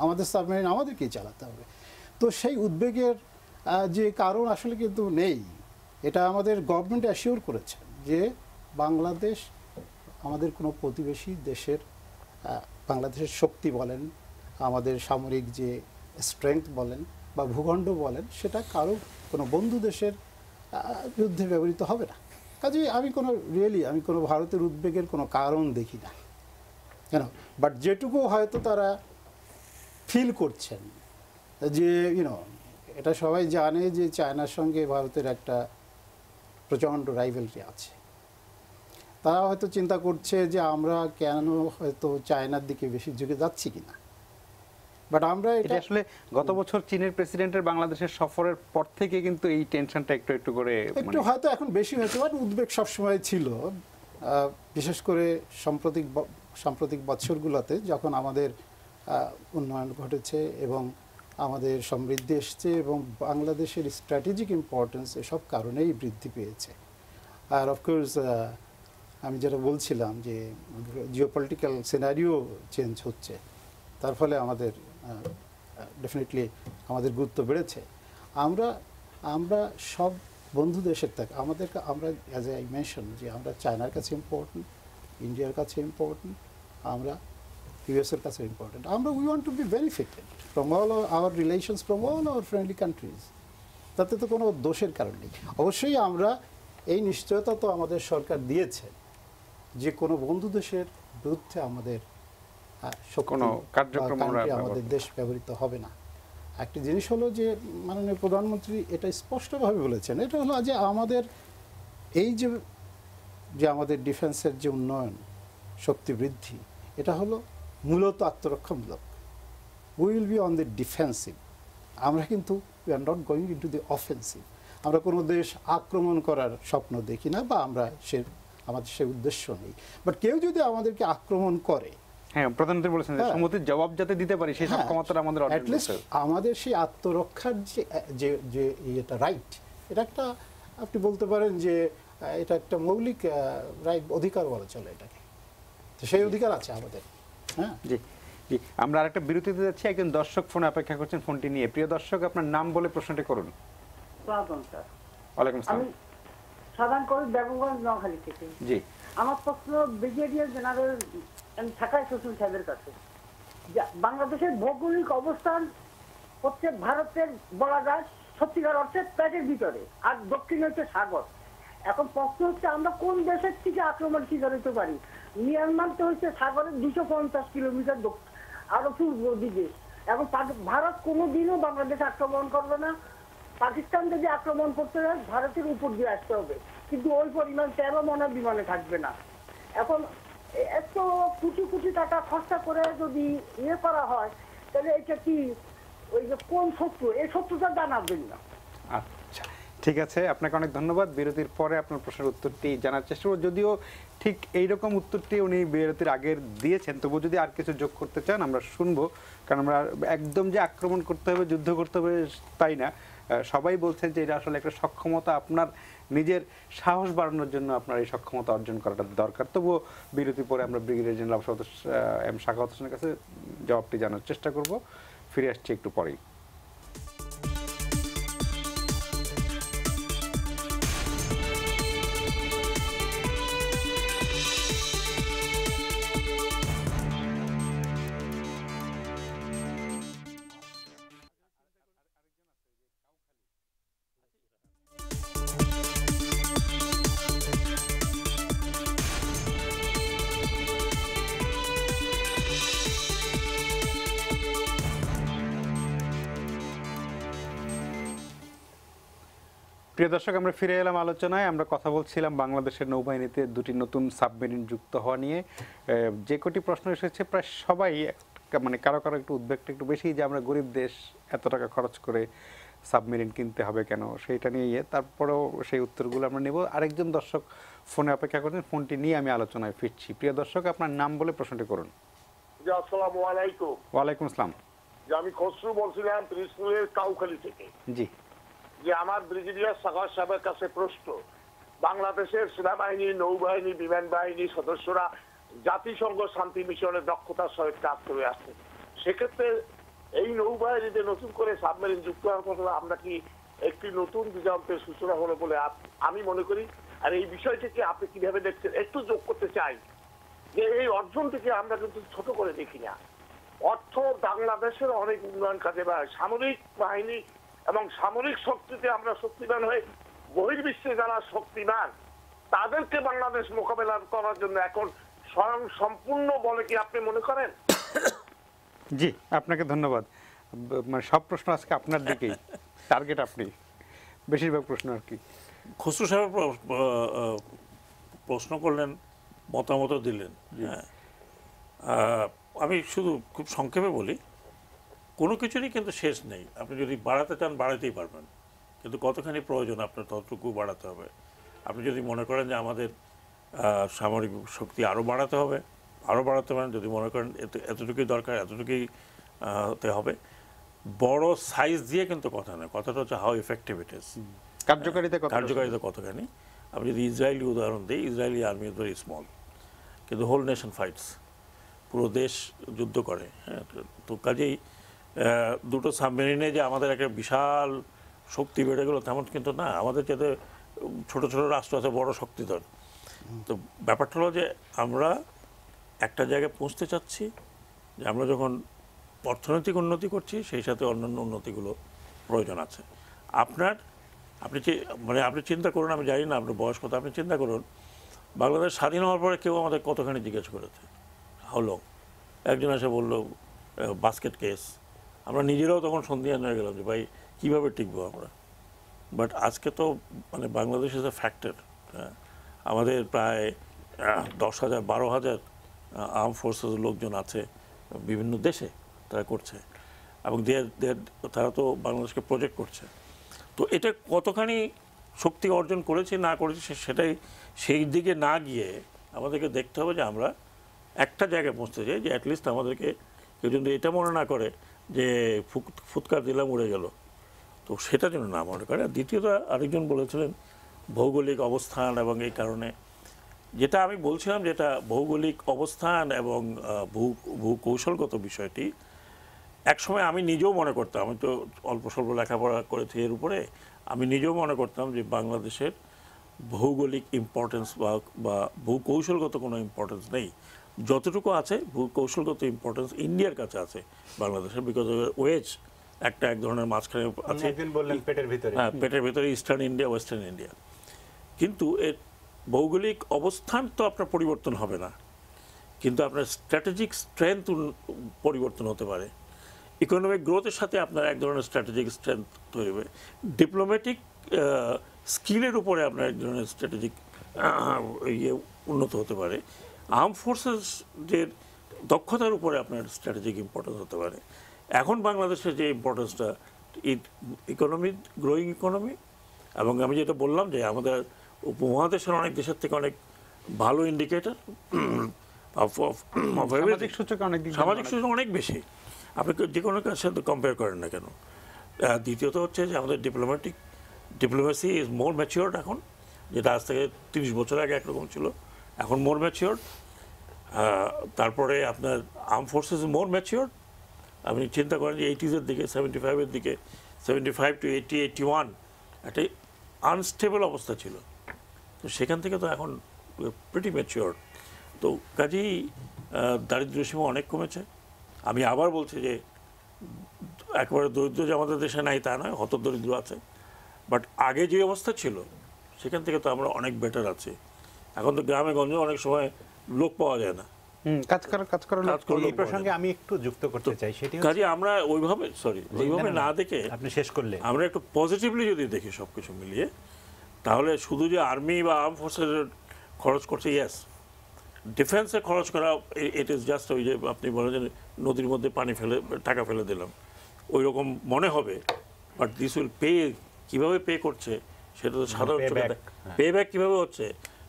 আমাদের সাবমেরিন আমাদেরকেই চালাতে হবে। তো সেই উদ্বেগের যে কারণ আসলে কিন্তু নেই। এটা আমাদের গভর্নমেন্ট অ্যাসিওর করেছে যে বাংলাদেশ আমাদের কোনো প্রতিবেশী দেশের, বাংলাদেশের শক্তি বলেন, আমাদের সামরিক যে স্ট্রেংথ বলেন বা ভূখণ্ড বলেন, সেটা কারো কোনো বন্ধু দেশের যুদ্ধে ব্যবহৃত হবে না। কাজেই আমি কোনো ভারতের উদ্বেগের কোনো কারণ দেখি না কেন। বাট যেটুকু হয়তো তারা ফিল করছেন যে এটা সবাই জানে যে চায়নার সঙ্গে ভারতের একটা প্রচণ্ড রাইভেলরি আছে। তারা হয়তো চিন্তা করছে যে আমরা কেন হয়তো চায়নার দিকে বেশি ঝুঁকে যাচ্ছি কিনা। বাট আমরা এটা আসলে গত বছর চীনের প্রেসিডেন্টের বাংলাদেশের সফরের পর থেকে কিন্তু এই টেনশনটা একটু করে একটু হয়তো এখন বেশি হয়েছে। বাট উদ্বেগ সবসময় ছিল, বিশেষ করে সাম্প্রতিক বছরগুলোতে যখন আমাদের উন্নয়ন ঘটেছে এবং আমাদের সমৃদ্ধি এসছে এবং বাংলাদেশের স্ট্র্যাটেজিক ইম্পর্টেন্স এসব কারণেই বৃদ্ধি পেয়েছে। আর অফকোর্স আমি যেটা বলছিলাম যে জিওপলিটিক্যাল সিনারিও চেঞ্জ হচ্ছে, তার ফলে আমাদের ডেফিনেটলি আমাদের গুরুত্ব বেড়েছে। আমরা সব বন্ধু দেশের থেকে আমরা অ্যাজ আই মেনশন যে আমরা চায়নার কাছে ইম্পর্টেন্ট, ইন্ডিয়ার কাছে ইম্পর্টেন্ট, আমরা ইউএসের কাছে important. We want to B benefited from all our relations from all our friendly countries. তাতে তো কোনো দোষের কারণ নেই। অবশ্যই আমরা এই নিশ্চয়তা তো আমাদের সরকার দিয়েছে যে কোনো বন্ধু দেশের বিরুদ্ধে আমাদের আমাদের দেশ ব্যবহৃত হবে না। একটি জিনিস হলো যে মাননীয় প্রধানমন্ত্রী এটা স্পষ্টভাবে বলেছেন, এটা হলো যে আমাদের এই যে আমাদের ডিফেন্সের যে উন্নয়ন, শক্তি বৃদ্ধি, এটা হলো মূলত আত্মরক্ষামূলক। We will be on the defensive. আমরা কিন্তু we are not going into the offensive. আমরা কোনো দেশ আক্রমণ করার স্বপ্ন দেখি না বা আমাদের সে উদ্দেশ্য নেই। বাট কেউ যদি আমাদেরকে আক্রমণ করে, হ্যাঁ, প্রধানমন্ত্রী বলেছেন যে সম্মতির জবাব যাতে দিতে পারি সেই সক্ষমতাটা আমাদের অর্জন করতে হবে। আমাদের সেই আত্মরক্ষার যে এটা রাইট, এটা একটা আপনি বলতে পারেন যে এটা একটা মৌলিক রাইট, অধিকার বলা চলে এটাকে। তো সেই অধিকার আছে আমাদের। হ্যাঁ, জি জি। আমরা আরেকটা বিরতিতে যাচ্ছি, একজন দর্শক ফোনে অপেক্ষা করছেন ফোনটি নিয়ে। প্রিয় দর্শক, আপনার নাম বলে প্রশ্নটি করুন। ওয়ালাইকুম আসসালাম। আমি সাধারণ করে বেগমগঞ্জ নোয়াখালী থেকে। জি, আমার প্রশ্ন ব্রিগেডিয়ার জেনারেল ঢাকায় শ্বশুর সাহেবের কাছে। বাংলাদেশের ভৌগোলিক অবস্থান হচ্ছে ভারতের বলা যায় সত্যিকার অর্থে প্যাটের ভিতরে, আর দক্ষিণে হচ্ছে সাগর। এখন প্রশ্ন হচ্ছে আমরা কোন দেশের থেকে আক্রমণ শিকার হতে পারি? মিয়ানমার তো হচ্ছে সাগরের 250 কিলোমিটার আরো পূর্ব দিকে। এখন ভারত কোনোদিনও বাংলাদেশ আক্রমণ করবে না। পাকিস্তান যদি আক্রমণ করতে হয় ভারতের উপর দিয়ে আসতে হবে, কিন্তু ওই পরিমাণ 13 মনের বিমানে থাকবে না। এখন এত কোটি কোটি টাকা খরচা করে যদি করা হয়, তাহলে এটা কি ওই যে কোন শত্রু, এই শত্রুটা জানাবেন না। আচ্ছা, ঠিক আছে, আপনাকে অনেক ধন্যবাদ। বিরতির পরে আপনার প্রশ্নের উত্তরটি জানার চেষ্টা করব। যদিও ঠিক এইরকম উত্তরটি উনি বিরতির আগের দিয়েছেন, তবু যদি আর কিছু যোগ করতে চান আমরা শুনবো। কারণ আমরা একদম যে আক্রমণ করতে হবে, যুদ্ধ করতে হবে তাই না। সবাই বলছেন যে এটা আসলে একটা সক্ষমতা, আপনার নিজের সাহস বাড়ানোর জন্য আপনার এই সক্ষমতা অর্জন করাটা দরকার। তবুও বিরতির পরে আমরা ব্রিগেডিয়ার জেনারেল এম শাখাওয়াত হোসেনের কাছে জবাবটি জানার চেষ্টা করব। ফিরে আসছি একটু পরেই। প্রিয় দর্শক, আমরা ফিরে এলাম আলোচনায়। আমরা কথা বলছিলাম বাংলাদেশের নৌবাহিনীতে দুটি নতুন সাবমেরিন যুক্ত হওয়া নিয়ে। যে কটি প্রশ্ন এসেছে প্রায় সবাই মানে কারো কারো একটু উদ্বেগটা একটু বেশি, যে আমরা গরিব দেশ, এত টাকা খরচ করে সাবমেরিন কিনতে হবে কেন, সেইটা নিয়ে। তারপরেও সেই উত্তরগুলো আমরা নেব। আরেকজন দর্শক ফোনে অপেক্ষা করছেন, ফোনটি নিয়ে আমি আলোচনায় ফিরছি। প্রিয় দর্শক, আপনার নাম বলে প্রশ্নটি করুন। আসসালামু আলাইকুম। ওয়ালাইকুম আসসালাম। আমি খসরু বলছিলাম ত্রিশপুরের কাউখালী থেকে। জি, যে আমার ব্রিগেডিয়ার সাগর সাহেবের কাছে প্রশ্ন, বাংলাদেশের সেনাবাহিনী, নৌবাহিনী, বিমান বাহিনীর সদস্যরা জাতিসংঘ শান্তি মিশনের দক্ষতার সহিত কাজ করে আসছে। সেক্ষেত্রে এই নৌবাহিনীতে নতুন করে সাবমেরিন যুক্ত হওয়ার কথা আমরা কি একটি নতুন দিগন্তের সূচনা হলো বলে আমি মনে করি। আর এই বিষয়টিকে আপনি কিভাবে দেখছেন একটু যোগ করতে চাই যে এই অর্জনটিকে আমরা কিন্তু ছোট করে দেখি না। অর্থ বাংলাদেশের অনেক উন্নয়ন কাজে বা সামরিক বাহিনী এবং সামরিক শক্তিতে আমরা শক্তিমান হয়ে বহির্বিশ্বে যারা শক্তিমান তাদেরকে বাংলাদেশ মোকাবেলা করার জন্য এখন স্বয়ং সম্পূর্ণ বলে কি আপনি মনে করেন? জি, আপনাকে ধন্যবাদ। মানে সব প্রশ্ন আজকে আপনার দিকেই, টার্গেট আপনি, বেশিরভাগ প্রশ্ন আর কি। খসরু সাহেব প্রশ্ন করলেন, মতামত দিলেন। আমি শুধু খুব সংক্ষেপে বলি, কোনো কিছুরই কিন্তু শেষ নেই। আপনি যদি বাড়াতে চান বাড়াতেই পারবেন, কিন্তু কতখানি প্রয়োজন আপনার ততটুকু বাড়াতে হবে। আপনি যদি মনে করেন যে আমাদের সামরিক শক্তি আরও বাড়াতে হবে, আরও বাড়াতে পারেন। যদি মনে করেন এতটুকুই দরকার, এতটুকুই তে হবে। বড় সাইজ দিয়ে কিন্তু কথা নয়, কথাটা হচ্ছে হাউ এফেক্টিভ ইট ইজ, কার্যকারিতা কতখানি। আমি যদি ইসরায়েলি উদাহরণ দিই, Israeli army is very small, কিন্তু হোল নেশন ফাইটস, পুরো দেশ যুদ্ধ করে। হ্যাঁ, তো কাজেই দুটো সাবমেরিনে যে আমাদের একটা বিশাল শক্তি বেড়ে গেলো তেমন কিন্তু না। আমাদের যাতে ছোট ছোট রাষ্ট্র আছে বড় শক্তিধর। তো ব্যাপারটা হলো যে আমরা একটা জায়গায় পৌঁছতে চাচ্ছি, যে আমরা যখন অর্থনৈতিক উন্নতি করছি সেই সাথে অন্যান্য উন্নতিগুলো প্রয়োজন আছে। আপনি চিন্তা করুন, আমি জানি না আপনার বয়স কত, আপনি চিন্তা করুন বাংলাদেশ স্বাধীন হওয়ার পরে কেউ আমাদের কতখানি জিজ্ঞেস করেছে হাউ লং। একজন এসে বললো বাস্কেট কেস। আমরা নিজেরাও তখন সন্ধিয়ান হয়ে গেলাম যে ভাই কীভাবে টিকবো আমরা। বাট আজকে তো মানে বাংলাদেশ ইজ এ ফ্যাক্টর। আমাদের প্রায় 10,000 12,000 আর্ম ফোর্সেস লোকজন আছে বিভিন্ন দেশে, তারা করছে, এবং তারা তো বাংলাদেশকে প্রজেক্ট করছে। তো এটা কতখানি শক্তি অর্জন করেছে না করেছে সেটাই, সেই দিকে না গিয়ে আমাদেরকে দেখতে হবে যে আমরা একটা জায়গায় পৌঁছতে চাই, যে অ্যাটলিস্ট আমাদেরকে কেউ যদি এটা মনে না করে যে ফুৎকার দিলাম উড়ে গেল, তো সেটা যেন না মনে করে। আর দ্বিতীয়ত আরেকজন বলেছিলেন ভৌগোলিক অবস্থান, এবং এই কারণে যেটা আমি বলছিলাম, যেটা ভৌগোলিক অবস্থান এবং ভূকৌশলগত বিষয়টি একসময় আমি নিজেও মনে করতাম, আমি তো অল্প স্বল্প লেখাপড়া করেছি এর উপরে, আমি নিজেও মনে করতাম যে বাংলাদেশের ভৌগোলিক ইম্পর্টেন্স বা ভূকৌশলগত কোনো ইম্পর্টেন্স নেই। যতটুকু আছে ভূকৌশলগত ইম্পর্টেন্স ইন্ডিয়ার কাছে আছে বাংলাদেশের, বিকজ ওয়েজ একটা এক ধরনের মাঝখানে আছে, হ্যাঁ, পেটের ভিতরে ইস্টার্ন ইন্ডিয়া, ওয়েস্টার্ন ইন্ডিয়া। কিন্তু এর ভৌগোলিক অবস্থান তো আপনার পরিবর্তন হবে না, কিন্তু আপনার স্ট্র্যাটেজিক স্ট্রেংথ পরিবর্তন হতে পারে। ইকোনমিক গ্রোথের সাথে আপনার এক ধরনের স্ট্র্যাটেজিক স্ট্রেংথ তৈরি হবে। ডিপ্লোম্যাটিক স্কিলের উপরে আপনার এক ধরনের স্ট্র্যাটেজিক উন্নত হতে পারে। আর্ম ফোর্সেসের দক্ষতার উপরে আপনার স্ট্র্যাটেজিক ইম্পর্টেন্স হতে পারে। এখন বাংলাদেশের যে ইম্পর্টেন্সটা, ইকোনমি, গ্রোয়িং ইকোনমি, এবং আমি যেটা বললাম যে আমাদের উপমহাদেশের অনেক দেশের থেকে অনেক ভালো ইন্ডিকেটর, সামাজিক সূচক অনেক বেশি, আপনি যে কোনো কাজের সাথে কম্পেয়ার করেন না কেন। দ্বিতীয়ত হচ্ছে যে আমাদের ডিপ্লোমেসি ইজ মোর ম্যাচিওর্ড এখন, যেটা আজ থেকে 30 বছর আগে একরকম ছিল, এখন মোর ম্যাচিওর্ড। তারপরে আপনার আর্ম ফোর্সেস মোর ম্যাচিওর্ড। আপনি চিন্তা করেন যে 80s দিকে, 75-এর দিকে, 75 to 80, 81 একটা আনস্টেবল অবস্থা ছিল। তো সেখান থেকে তো এখন প্রিটি ম্যাচিওর্ড। তো কাজেই দারিদ্র্যসীমা অনেক কমেছে। আমি আবার বলছি যে একেবারে দরিদ্র যে আমাদের দেশে নাই তা নয়, হতদরিদ্র আছে, বাট আগে যে অবস্থা ছিল সেখান থেকে তো আমরা অনেক বেটার আছি। এখন তো গ্রামে গঞ্জে অনেক সময় লোক পাওয়া যায় না, এই প্রসঙ্গে আমি একটু যুক্ত করতে চাই, সেটি কাজে আমরা ওইভাবে না দেখে আপনি শেষ করলে আমরা একটু পজিটিভলি যদি দেখি সবকিছু মিলিয়ে, তাহলে শুধু যে আর্মি বা আর্ম ফোর্সের খরচ করছে, ইয়েস, ডিফেন্সে খরচ করা, ইট ইজ জাস্ট ওই যে আপনি বলেন যে নদীর মধ্যে টাকা ফেলে দিলাম, ওই রকম মনে হবে। বাট দিস উইল পে, কীভাবে পে করছে সেটা তো সাধারণ চোখে, পে ব্যাক কীভাবে হচ্ছে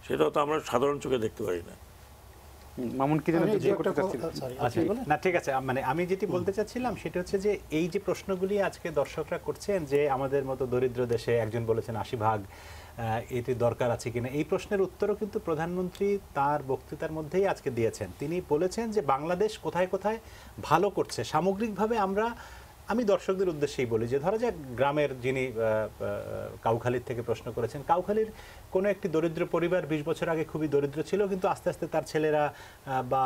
সেটা তো আমরা সাধারণ চোখে দেখতে পারি না। মামুন কি না, ঠিক আছে, মানে আমি যেটি বলতে চাচ্ছিলাম সেটা হচ্ছে যে এই যে প্রশ্নগুলি আজকে দর্শকরা করছেন যে আমাদের মতো দরিদ্র দেশে, একজন বলেছেন 80% এটি দরকার আছে কিনা, এই প্রশ্নের উত্তরও কিন্তু প্রধানমন্ত্রী তার বক্তৃতার মধ্যেই আজকে দিয়েছেন। তিনি বলেছেন যে বাংলাদেশ কোথায় কোথায় ভালো করছে, সামগ্রিকভাবে আমরা আমি দর্শকদের উদ্দেশ্যেই বলি যে ধরা যাক গ্রামের যিনি কাউখালীর থেকে প্রশ্ন করেছেন, কাউখালীর কোনো একটি দরিদ্র পরিবার 20 বছর আগে খুবই দরিদ্র ছিল, কিন্তু আস্তে আস্তে তার ছেলেরা বা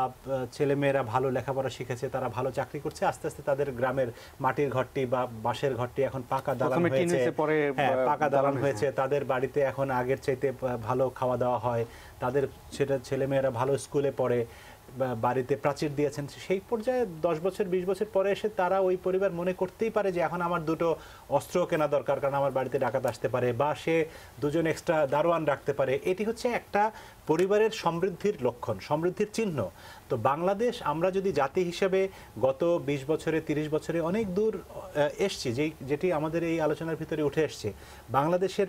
ছেলেমেয়েরা ভালো লেখাপড়া শিখেছে, তারা ভালো চাকরি করছে, আস্তে আস্তে তাদের গ্রামের মাটির ঘরটি বা বাঁশের ঘরটি এখন পাকা দালান হয়েছে, পাকা দালান হয়েছে, তাদের বাড়িতে এখন আগের চাইতে ভালো খাওয়া দাওয়া হয়, তাদের ছেলেমেয়েরা ভালো স্কুলে পড়ে, বাড়িতে প্রাচীর দিয়েছেন। সেই পর্যায়ে 10 বছর 20 বছর পরে এসে তারা ওই পরিবার মনে করতেই পারে যে এখন আমার দুটো অস্ত্র কেনা দরকার, কারণ আমার বাড়িতে ডাকাত আসতে পারে, বা সে দুজন এক্সট্রা দারোয়ান রাখতে পারে। এটি হচ্ছে একটা পরিবারের সমৃদ্ধির লক্ষণ, সমৃদ্ধির চিহ্ন। তো বাংলাদেশ আমরা যদি জাতি হিসেবে গত 20 বছরে 30 বছরে অনেক দূর এসছি, যেটি আমাদের এই আলোচনার ভিতরে উঠে এসছে। বাংলাদেশের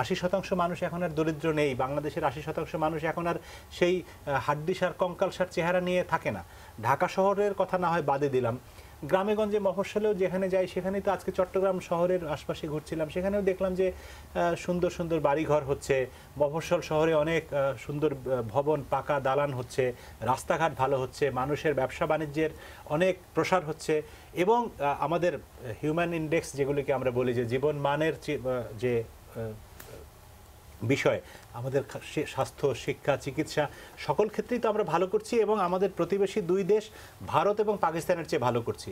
80% মানুষ এখন আর দরিদ্র নেই, বাংলাদেশের 80% মানুষ এখন আর সেই হাড্ডিসার কঙ্কালসার চেহারা নিয়ে থাকে না। ঢাকা শহরের কথা না হয় বাদে দিলাম, গ্রামে গঞ্জে মফস্বলেও যেখানে যাই সেখানেই তো আজকে চট্টগ্রাম শহরের আশপাশে ঘুরছিলাম, সেখানেও দেখলাম যে সুন্দর সুন্দর বাড়িঘর হচ্ছে, মফস্বল শহরে অনেক সুন্দর ভবন পাকা দালান হচ্ছে, রাস্তাঘাট ভালো হচ্ছে, মানুষের ব্যবসা বাণিজ্যের অনেক প্রসার হচ্ছে, এবং আমাদের হিউম্যান ইন্ডেক্স যেগুলিকে আমরা বলি যে জীবন মানের যে বিষয়, আমাদের স্বাস্থ্য, শিক্ষা, চিকিৎসা সকল ক্ষেত্রেই তো আমরা ভালো করছি, এবং আমাদের প্রতিবেশী 2 দেশ ভারত এবং পাকিস্তানের চেয়ে ভালো করছি।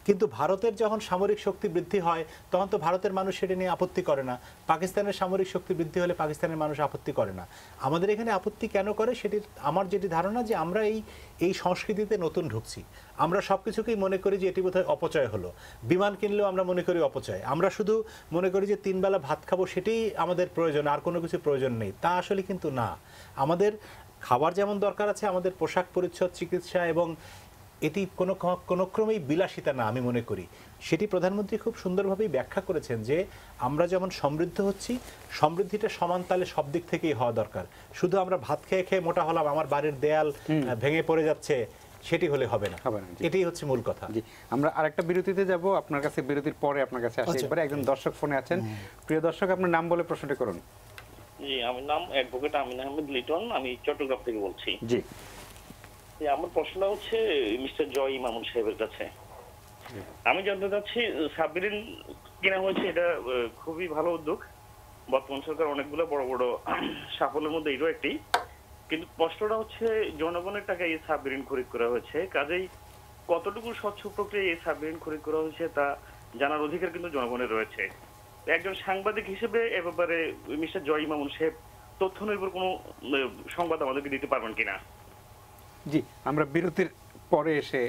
কিন্তু ভারতের যখন সামরিক শক্তি বৃদ্ধি হয় তখন তো ভারতের মানুষ সেটা নিয়ে আপত্তি করে না, পাকিস্তানের সামরিক শক্তি বৃদ্ধি হলে পাকিস্তানের মানুষ আপত্তি করে না। আমাদের এখানে আপত্তি কেন করে সেটি আমার যেটি ধারণা যে আমরা এই সংস্কৃতিতে নতুন ঢুকছি। আমরা সব কিছুকেই মনে করি যে এটি বোধহয় অপচয় হলো, বিমান কিনলেও আমরা মনে করি অপচয়, আমরা শুধু মনে করি যে 3 বেলা ভাত খাবো সেটাই আমাদের প্রয়োজন, আর কোনো কিছু প্রয়োজন নেই। তা আসলে কিন্তু না। আমাদের খাবার যেমন দরকার আছে, আমাদের পোশাক পরিচ্ছদ, চিকিৎসা, এবং এটি কোনো ক্রমেই বিলাসিতা না আমি মনে করি। সেটি প্রধানমন্ত্রী খুব সুন্দরভাবেই ব্যাখ্যা করেছেন যে আমরা যেমন সমৃদ্ধ হচ্ছি, সমৃদ্ধিটা সমান তালে সব দিক থেকেই হওয়া দরকার। শুধু আমরা ভাত খেয়ে খেয়ে মোটা হলাম, আমার বাড়ির দেয়াল ভেঙে পড়ে যাচ্ছে, সেটি হলে হবে না। এটাই হচ্ছে মূল কথা। জি, আমরা আরেকটা বিরতিতে যাব, আপনার কাছে বিরতির পরে আপনার কাছে আসি। একবারে একজন দর্শক ফোনে আছেন। প্রিয় দর্শক, আপনার নাম বলে প্রশ্নটি করুন। জি, আমার নাম অ্যাডভোকেট আমিন আহমেদ লিটন, আমি চট্টগ্রাম থেকে বলছি। জি, আমার প্রশ্নটা হচ্ছে মিস্টার জয় ইমামুল সাহেবের কাছে। আমি জানতে চাচ্ছি, সাবমেরিন কেনা হয়েছে, এটা খুবই ভালো উদ্যোগ। বর্তমান সরকার অনেকগুলো বড় বড় সাফল্যের মধ্যে এটাও একটি। কিন্তু প্রশ্নটা হচ্ছে জনগণের টাকায় এই সাবমেরিন খরিদ করা হয়েছে, কাজেই কতটুকু স্বচ্ছ প্রক্রিয়ায় এই সাবমেরিন খরিদ করা হয়েছে তা জানার অধিকার কিন্তু জনগণের রয়েছে। একজন সাংবাদিক হিসেবে এ ব্যাপারে মিস্টার জয় ইমামুল সাহেব তথ্য নির্ভর কোনো সংবাদ আমাদেরকে দিতে পারবেন কিনা? জি, আমরা বিরতির পরে এসে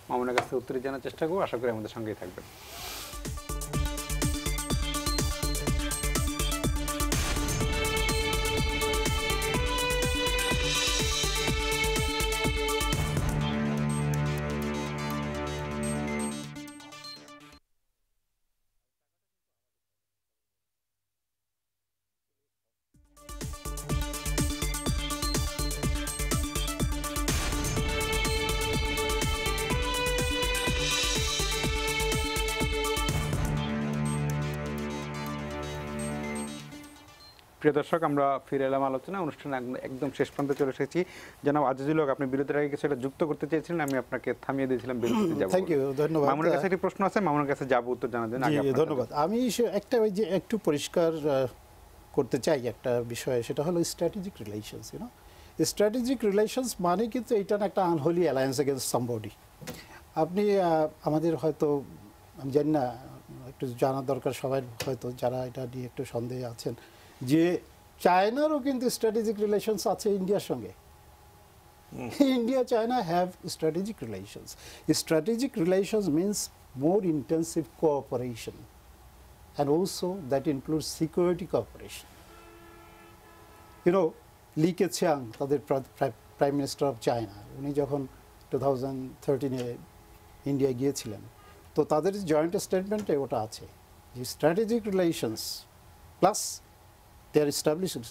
মামুনের কাছে উত্তর জানার চেষ্টা করব। আশা করি আমাদের সঙ্গেই থাকবেন। প্রিয় দর্শক, আমরা ফিরে এলাম আলোচনা অনুষ্ঠানে, একদম শেষ প্রান্তে চলে এসেছি। জনাব আজিজুল হক, আপনি বিরতির আগে কিছু একটা যুক্ত করতে চেয়েছিলেন, আমি আপনাকে থামিয়ে দিয়েছিলাম। বিরতিতে যাব। থ্যাংক ইউ, ধন্যবাদ। মামুনের কাছে একটি প্রশ্ন আছে, মামুনের কাছে যাব উত্তর জানার জন্য। ধন্যবাদ। আমি একটা ওই যে একটু পরিষ্কার করতে চাই একটা বিষয়, সেটা হলো স্ট্র্যাটেজিক রিলেশনস। স্ট্র্যাটেজিক রিলেশনস মানে কিন্তু এটা না একটা আনহোলি অ্যালায়েন্স এগেন্স্ট সামবডি। আপনি আমাদের হয়তো, আমি জানি না, একটু জানার দরকার সবাই হয়তো যারা এটা নিয়ে একটু সন্দেহে আছেন, যে চায়নারও কিন্তু স্ট্র্যাটেজিক রিলেশনস আছে ইন্ডিয়ার সঙ্গে। India China have strategic relations. Strategic relations means more intensive cooperation, and also that includes security cooperation. লি কেচিয়াং, তাদের প্রাইম মিনিস্টার অফ চায়না, উনি যখন 2013-এ ইন্ডিয়া গিয়েছিলেন, তো তাদের জয়েন্ট স্টেটমেন্টে ওটা আছে যে strategic relations plus they are establishing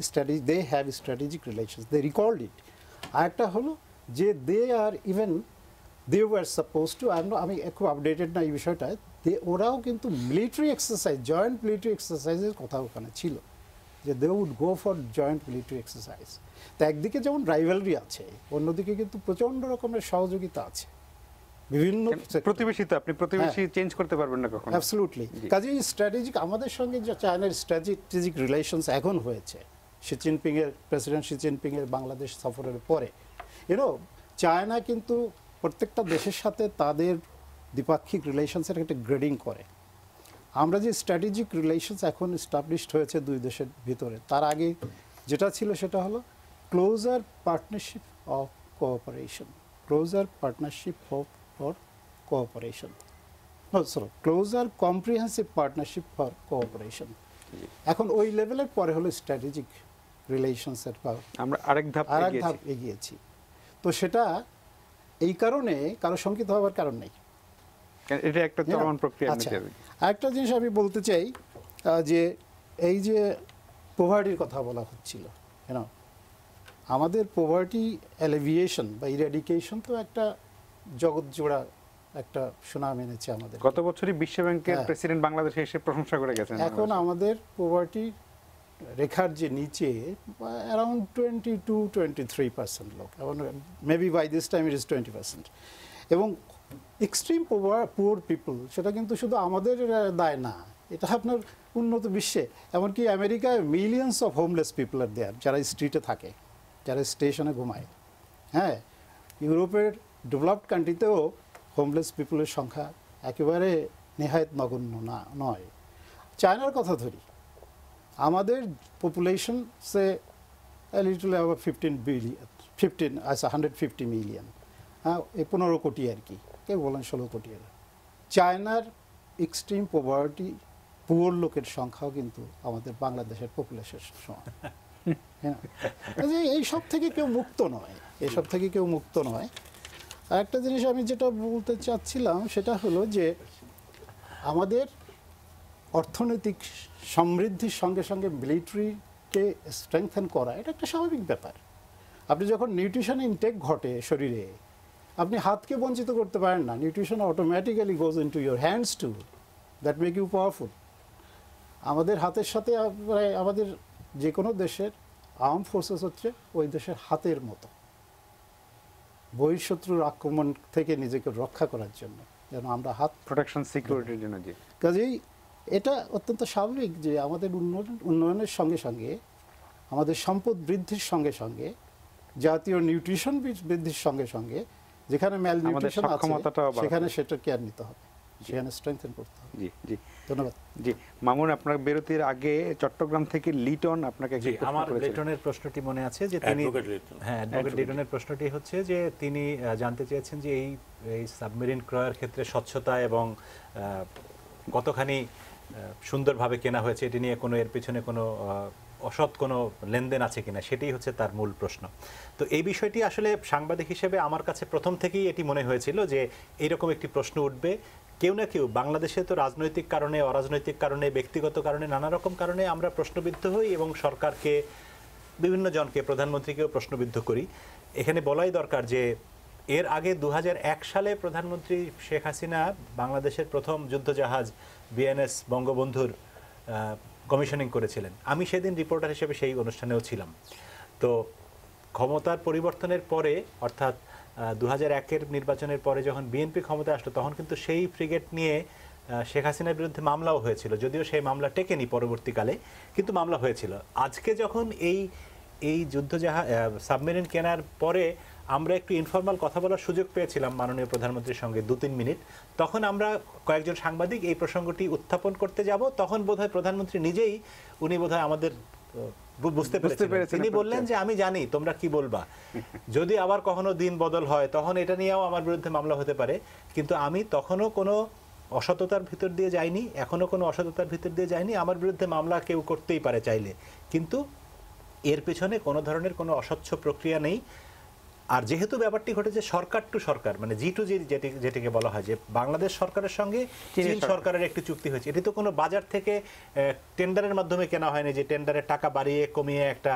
strategy, they have strategic relations, they recalled it. আরেকটা হলো যে they were supposed to, আমি খুব আপডেটেড না এই বিষয়টায়, ওরাও কিন্তু মিলিটারি এক্সারসাইজ, জয়েন্ট মিলিটারি এক্সারসাইজের কথা ওখানে ছিল, যে they would go for joint military exercise. তো একদিকে যেমন রাইভালরি আছে, অন্যদিকে কিন্তু প্রচণ্ড রকমের সহযোগিতা আছে। বিভিন্ন প্রতিবেশী তো আপনি প্রতিবেশী চেঞ্জ করতে পারবেন না কখনো। অ্যাবসলিউটলি। কাজেই স্ট্র্যাটেজিক আমাদের সঙ্গে যে চায়নার স্ট্র্যাটেজিক রিলেশনস এখন হয়েছে প্রেসিডেন্ট শি জিনপিং এর বাংলাদেশ সফরের পরে, চায়না কিন্তু প্রত্যেকটা দেশের সাথে তাদের দ্বিপাক্ষিক রিলেশনসের একটা গ্রেডিং করে। আমরা যে স্ট্র্যাটেজিক রিলেশনস এখন এস্টাবলিশড হয়েছে দুই দেশের ভিতরে, তার আগে যেটা ছিল সেটা হলো closer partnership of cooperation, closer partnership for cooperation, closer comprehensive partnership for cooperation. এখন ওই লেভেলের পরে হলো স্ট্র্যাটেজিক রিলেশনসের আমরা আরেক ধাপ এগিয়েছি। তো সেটা এই কারণে কারো শঙ্কিত হওয়ার কারণ নেই, এটা একটা চলমান প্রক্রিয়া। আরেকটা জিনিস আমি বলতে চাই যে এই যে পোভার্টির কথা বলা হচ্ছিল, আমাদের পোভার্টি অ্যালিভিয়েশন বা ইরাডিকেশন তো একটা জগৎজোড়া একটা সুনাম এনেছে আমাদের। গত বছরই বিশ্ব ব্যাংকের প্রেসিডেন্ট বাংলাদেশে এসে প্রশংসা করে গেছেন। এখন আমাদের পোভার্টি রেখার যে নিচে অ্যারাউন্ড 22-23% লোক, এবং maybe by this time it is 20%। এবং এক্সট্রিম পুয়ার পিপল সেটা কিন্তু শুধু আমাদের দায় না, এটা আপনার উন্নত বিশ্বে, এমনকি আমেরিকায় মিলিয়ন্স অফ হোমলেস পিপল আর দেয়ার, যারা স্ট্রিটে থাকে, যারা স্টেশনে ঘুমায়। হ্যাঁ, ইউরোপের ডেভেলপড কান্ট্রিতেও হোমলেস পিপলের সংখ্যা একেবারে নেহায়েত নগণ্য নয়। চায়নার কথা ধরি, আমাদের population say little about 150 million, হ্যাঁ, 15 কোটি আর কি, কেউ বলেন 16 কোটি। চায়নার এক্সট্রিম পভার্টি পুয়ার লোকের সংখ্যাও কিন্তু আমাদের বাংলাদেশের পপুলেশনের সমান। হ্যাঁ, এইসব থেকে কেউ মুক্ত নয়, এইসব থেকে কেউ মুক্ত নয়। আর একটা জিনিস আমি যেটা বলতে চাচ্ছিলাম সেটা হলো যে আমাদের অর্থনৈতিক সমৃদ্ধির সঙ্গে সঙ্গে মিলিটারিকে স্ট্রেংথেন করা এটা একটা স্বাভাবিক ব্যাপার। আপনি যখন নিউট্রিশন ইনটেক ঘটে শরীরে, আপনি হাতকে বঞ্চিত করতে পারেন না, nutrition automatically goes into your hands too, that make you powerful. আমাদের হাতের সাথে আমাদের যে কোনো দেশের আর্ম ফোর্সেস হচ্ছে ওই দেশের হাতের মতো, বহিঃশত্রুর আক্রমণ থেকে নিজেকে রক্ষা করার জন্য, যেন আমরা হাত প্রোটেকশন সিকিউরিটির জন্য। কাজেই এটা অত্যন্ত স্বাভাবিক যে আমাদের উন্নয়নের সঙ্গে সঙ্গে, আমাদের সম্পদ বৃদ্ধির সঙ্গে সঙ্গে, জাতীয় নিউট্রিশন বৃদ্ধির সঙ্গে সঙ্গে যেখানে ম্যাল নিউট্রিশন আছে সেখানে সেটা কেয়ার নিতে হবে, সেখানে স্ট্রেংথেন করতে হবে। জি জি, ধন্যবাদ। জি মামুন, আপনার বিরতির আগে চট্টগ্রাম থেকে লিটন আপনাকে আমার লিটনের প্রশ্নটি মনে আছে যে তিনি, হ্যাঁ, অ্যাডভোকেট লিটনের প্রশ্নটি হচ্ছে যে তিনি জানতে চেয়েছেন যে এই সাবমেরিন ক্রয়ের ক্ষেত্রে স্বচ্ছতা এবং কতখানি সুন্দরভাবে কেনা হয়েছে এটি নিয়ে কোনো এর পিছনে কোনো অসৎ কোনো লেনদেন আছে কিনা, সেটাই হচ্ছে তার মূল প্রশ্ন। তো এই বিষয়টি আসলে সাংবাদিক হিসেবে আমার কাছে প্রথম থেকেই এটি মনে হয়েছিল যে এইরকম একটি প্রশ্ন উঠবে। কেউ না কেউ, বাংলাদেশে তো রাজনৈতিক কারণে, অরাজনৈতিক কারণে, ব্যক্তিগত কারণে, নানা রকম কারণে আমরা প্রশ্নবিদ্ধ হই এবং সরকারকে, বিভিন্ন জনকে, প্রধানমন্ত্রীকেও প্রশ্নবিদ্ধ করি। এখানে বলাই দরকার যে এর আগে 2001 সালে প্রধানমন্ত্রী শেখ হাসিনা বাংলাদেশের প্রথম যুদ্ধজাহাজ বিএনএস বঙ্গবন্ধুর কমিশনিং করেছিলেন। আমি সেদিন রিপোর্টার হিসেবে সেই অনুষ্ঠানেও ছিলাম। তো ক্ষমতার পরিবর্তনের পরে, অর্থাৎ 2001-এর নির্বাচনের পরে যখন বিএনপি ক্ষমতায় আসলো, তখন কিন্তু সেই ফ্রিগেট নিয়ে শেখ হাসিনার বিরুদ্ধে মামলাও হয়েছিল, যদিও সেই মামলা টেকেনি পরবর্তীকালে, কিন্তু মামলা হয়েছিল। আজকে যখন এই যুদ্ধজাহাজ সাবমেরিন কেনার পরে আমরা একটু ইনফর্মাল কথা বলার সুযোগ পেয়েছিলাম মাননীয় প্রধানমন্ত্রীর সঙ্গে 2-3 মিনিট, তখন আমরা কয়েকজন সাংবাদিক এই প্রসঙ্গটি উত্থাপন করতে যাব, তখন বোধহয় প্রধানমন্ত্রী নিজেই, উনি বোধহয় আমাদের বুঝতে পেরেছেন, তিনি বললেন যে আমি জানি তোমরা কি বলবা, যদি আবার কখনো দিন বদল হয় তখন এটা নিয়েও আমার বিরুদ্ধে মামলা হতে পারে, কিন্তু আমি তখনও কোনো অসততার ভিতর দিয়ে যাইনি, এখনো কোনো অসততার ভিতর দিয়ে যাইনি, আমার বিরুদ্ধে মামলা কেউ করতেই পারে চাইলে, কিন্তু এর পেছনে কোনো ধরনের কোনো অস্বচ্ছ প্রক্রিয়া নেই। আর যেহেতু ব্যাপারটি ঘটেছে সরকার টু সরকার, মানে জি টু জি যেটিকে বলা হয়, যে বাংলাদেশ সরকারের সঙ্গে চীন সরকারের একটি চুক্তি হয়েছে, এটি তো কোনো বাজার থেকে টেন্ডারের মাধ্যমে কেনা হয়নি যে টেন্ডারের টাকা বাড়িয়ে কমিয়ে একটা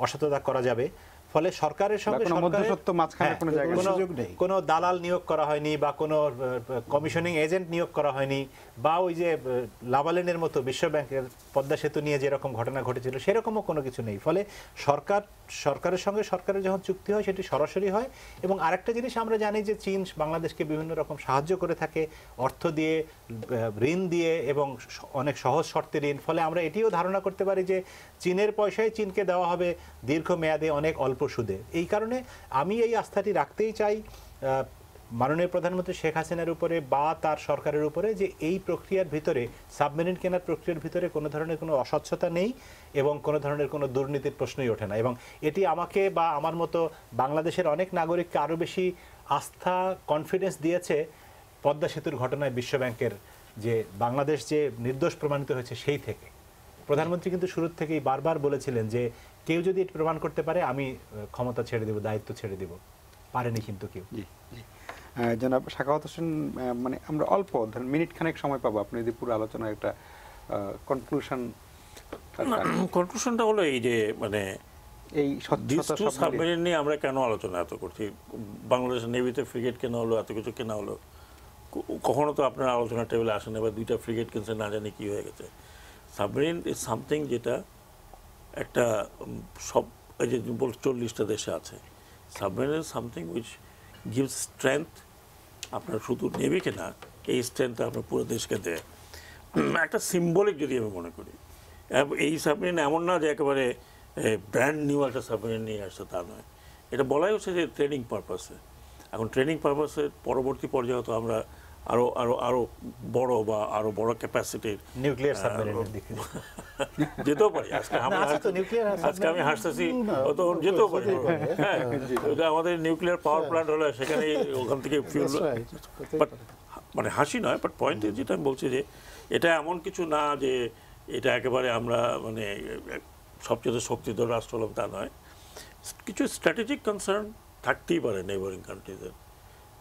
অসততা করা যাবে। ফলে সরকারের সঙ্গে কোনো দালাল নিয়োগ করা হয়নি বা কোনো কমিশনিং এজেন্ট নিয়োগ করা হয়নি, বা ওই যে লাভালিনের মতো বিশ্ব ব্যাংকের পদ্মা সেতু নিয়ে যেরকম ঘটনা ঘটেছিল সেরকমও কোনো কিছু নেই। ফলে সরকারের সঙ্গে সরকারের যখন চুক্তি হয় সেটি সরাসরি হয়। এবং আরেকটা জিনিস আমরা জানি যে চীন বাংলাদেশকে বিভিন্ন রকম সাহায্য করে থাকে, অর্থ দিয়ে, ঋণ দিয়ে এবং অনেক সহজ শর্তে ঋণ। ফলে আমরা এটিও ধারণা করতে পারি যে চীনের পয়সায় চীনকে দেওয়া হবে দীর্ঘমেয়াদে অনেক অল্প সুদে। এই কারণে আমি এই আস্থাটি রাখতেই চাই মাননীয় প্রধানমন্ত্রী শেখ হাসিনার উপরে বা তার সরকারের উপরে, যে এই প্রক্রিয়ার ভিতরে, সাবমেরিন কেনার প্রক্রিয়ার ভিতরে কোনো ধরনের কোনো অস্বচ্ছতা নেই এবং কোনো ধরনের কোনো দুর্নীতির প্রশ্নই ওঠে না। এবং এটি আমাকে বা আমার মতো বাংলাদেশের অনেক নাগরিককে আরও বেশি আস্থা, কনফিডেন্স দিয়েছে পদ্মা সেতুর ঘটনায় বিশ্বব্যাংকের, যে বাংলাদেশ যে নির্দোষ প্রমাণিত হয়েছে সেই থেকে। প্রধানমন্ত্রী কিন্তু শুরুর থেকেই বারবার বলেছিলেন যে কেউ যদি এটি প্রমাণ করতে পারে আমি ক্ষমতা ছেড়ে দেব, দায়িত্ব ছেড়ে দেব। পারেনি কিন্তু কেউ। জনাব সাখাওয়াত হোসেন, মানে আমরা অল্প ধরেন মিনিট খানেক সময় পাবো, আপনি যদি পুরো আলোচনার একটা কনক্লুশনটা হলো এই যে মানে এই সাবমেরিন নিয়ে আমরা কেন আলোচনা এত করছি, বাংলাদেশের নেভিতে ফ্রিগেট কেনা হলো, এত কিছু কেনা হলো, কখনো তো আপনার আলোচনা টেবিলে আসেন, এবার 2টা ফ্রিগেট কিনছে না জানি কি হয়ে গেছে। সাবমেরিন ইজ সামথিং যেটা একটা সব এই যে 40টা দেশে আছে। Submarine is something which gives strength, আপনার শুধু নেভিকে না, এই স্ট্রেংথ আপনার পুরো দেশকে দেয়। একটা সিম্বলিক যদি আমি মনে করি, এই সাবমেরিন এমন না যে একেবারে ব্র্যান্ড নিউ একটা সাবমেরিন নিয়ে আসছে, তা নয়। এটা বলাই হচ্ছে যে ট্রেনিং পারপাসে। এখন ট্রেনিং পারপাসে পরবর্তী পর্যায়ে হয়তো আমরা আরো বড় বা আরো বড় ক্যাপাসিটির নিউক্লিয়ার সাবমেরিনের দিকে যেতেও পারি। আজকে আমি হাসতেছি, তো যেতেও পারি। হ্যাঁ, এটা আমাদের নিউক্লিয়ার পাওয়ার প্ল্যান্ট হলে সেখানে ওখান থেকে ফিউল, বাট মানে হাসি নয়, বাট পয়েন্ট যেটা আমি বলছি যে এটা এমন কিছু না যে এটা একেবারে আমরা মানে সবচেয়ে শক্তিধর রাষ্ট্র হলাম, তা নয়। কিছু স্ট্র্যাটেজিক কনসার্ন থাকতেই পারে নেইবারিং কান্ট্রিজের,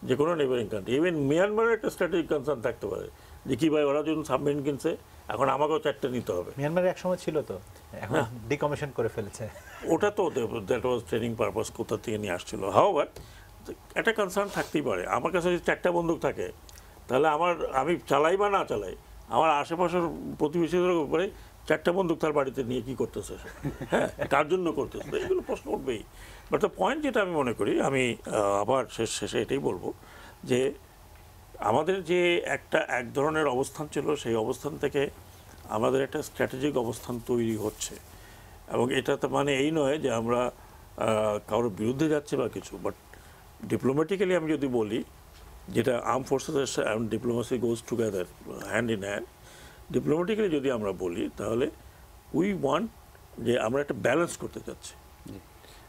যে কোনো নেইবারিং কান্ট্রি। ইভেন মিয়ানমারের একটা স্ট্র্যাটেজিক কনসার্ন থাকতে পারে যে কি ভাই ওরা যখন সাবমেরিন কিনছে এখন আমাকেও 4টা নিতে হবে। মিয়ানমারে একসময় ছিল তো, এখন ডিকমিশন করে ফেলেছে। ওটা তো দ্যাট ওয়াজ ট্রেনিং পারপাস, কোথা থেকে নিয়ে আসছিল। হাওয়ার একটা কনসার্ন থাকতেই পারে। আমার কাছে যদি 4টা বন্দুক থাকে তাহলে আমি চালাই বা না চালাই, আমার আশেপাশের প্রতিবেশীদের উপরে 4টা বন্দুক তার বাড়িতে নিয়ে কি করতেছে, হ্যাঁ, কার জন্য করতেছে, এগুলো প্রশ্ন উঠবেই। বাট দ্য পয়েন্ট যেটা আমি মনে করি, আমি আবার শেষে এটাই বলবো যে আমাদের যে এক ধরনের অবস্থান ছিল, সেই অবস্থান থেকে আমাদের একটা স্ট্র্যাটেজিক অবস্থান তৈরি হচ্ছে। এবং এটা তো মানে এই নয় যে আমরা কারোর বিরুদ্ধে যাচ্ছি বা কিছু, বাট ডিপ্লোম্যাটিক্যালি আমি যদি বলি, যেটা arm forces and diplomacy goes together, hand in hand. Diplomatically যদি আমরা বলি তাহলে উই ওয়ান্ট যে আমরা একটা ব্যালেন্স করতে চাচ্ছি,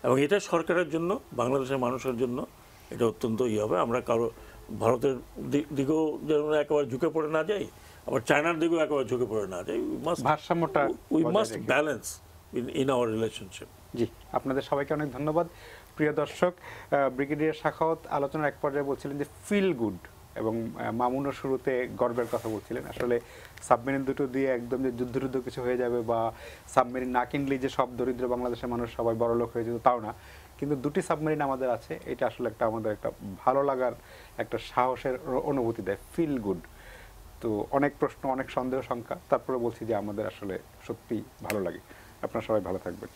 এবং এটা সরকারের জন্য, বাংলাদেশের মানুষের জন্য এটা অত্যন্ত হবে। আমরা কারো ভারতের দিকেও যেন একেবারে ঝুঁকে পড়ে না যাই, আবার চায়নার দিকেও একেবারে ঝুঁকে পড়ে না যাই। We must balance in our relationship. জি, আপনাদের সবাইকে অনেক ধন্যবাদ। প্রিয় দর্শক, ব্রিগেডিয়ার সাখাওয়াত আলোচনার এক পর্যায়ে বলছিলেন যে ফিল গুড, এবং মামুনও শুরুতে গর্বের কথা বলছিলেন। আসলে সাবমেরিন দুটো দিয়ে একদম যে যুদ্ধ কিছু হয়ে যাবে, বা সাবমেরিন না কিনলেই যে সব দরিদ্র বাংলাদেশের মানুষ সবাই বড়লোক হয়ে যেত, তাও না। কিন্তু 2টি সাবমেরিন আমাদের আছে, এটা আসলে আমাদের একটা ভালো লাগার, একটা সাহসের অনুভূতি দেয়, ফিল গুড। তো অনেক প্রশ্ন, অনেক সন্দেহ, শঙ্কা, তারপরে বলছি যে আমাদের আসলে সত্যি ভালো লাগে। আপনারা সবাই ভালো থাকবেন।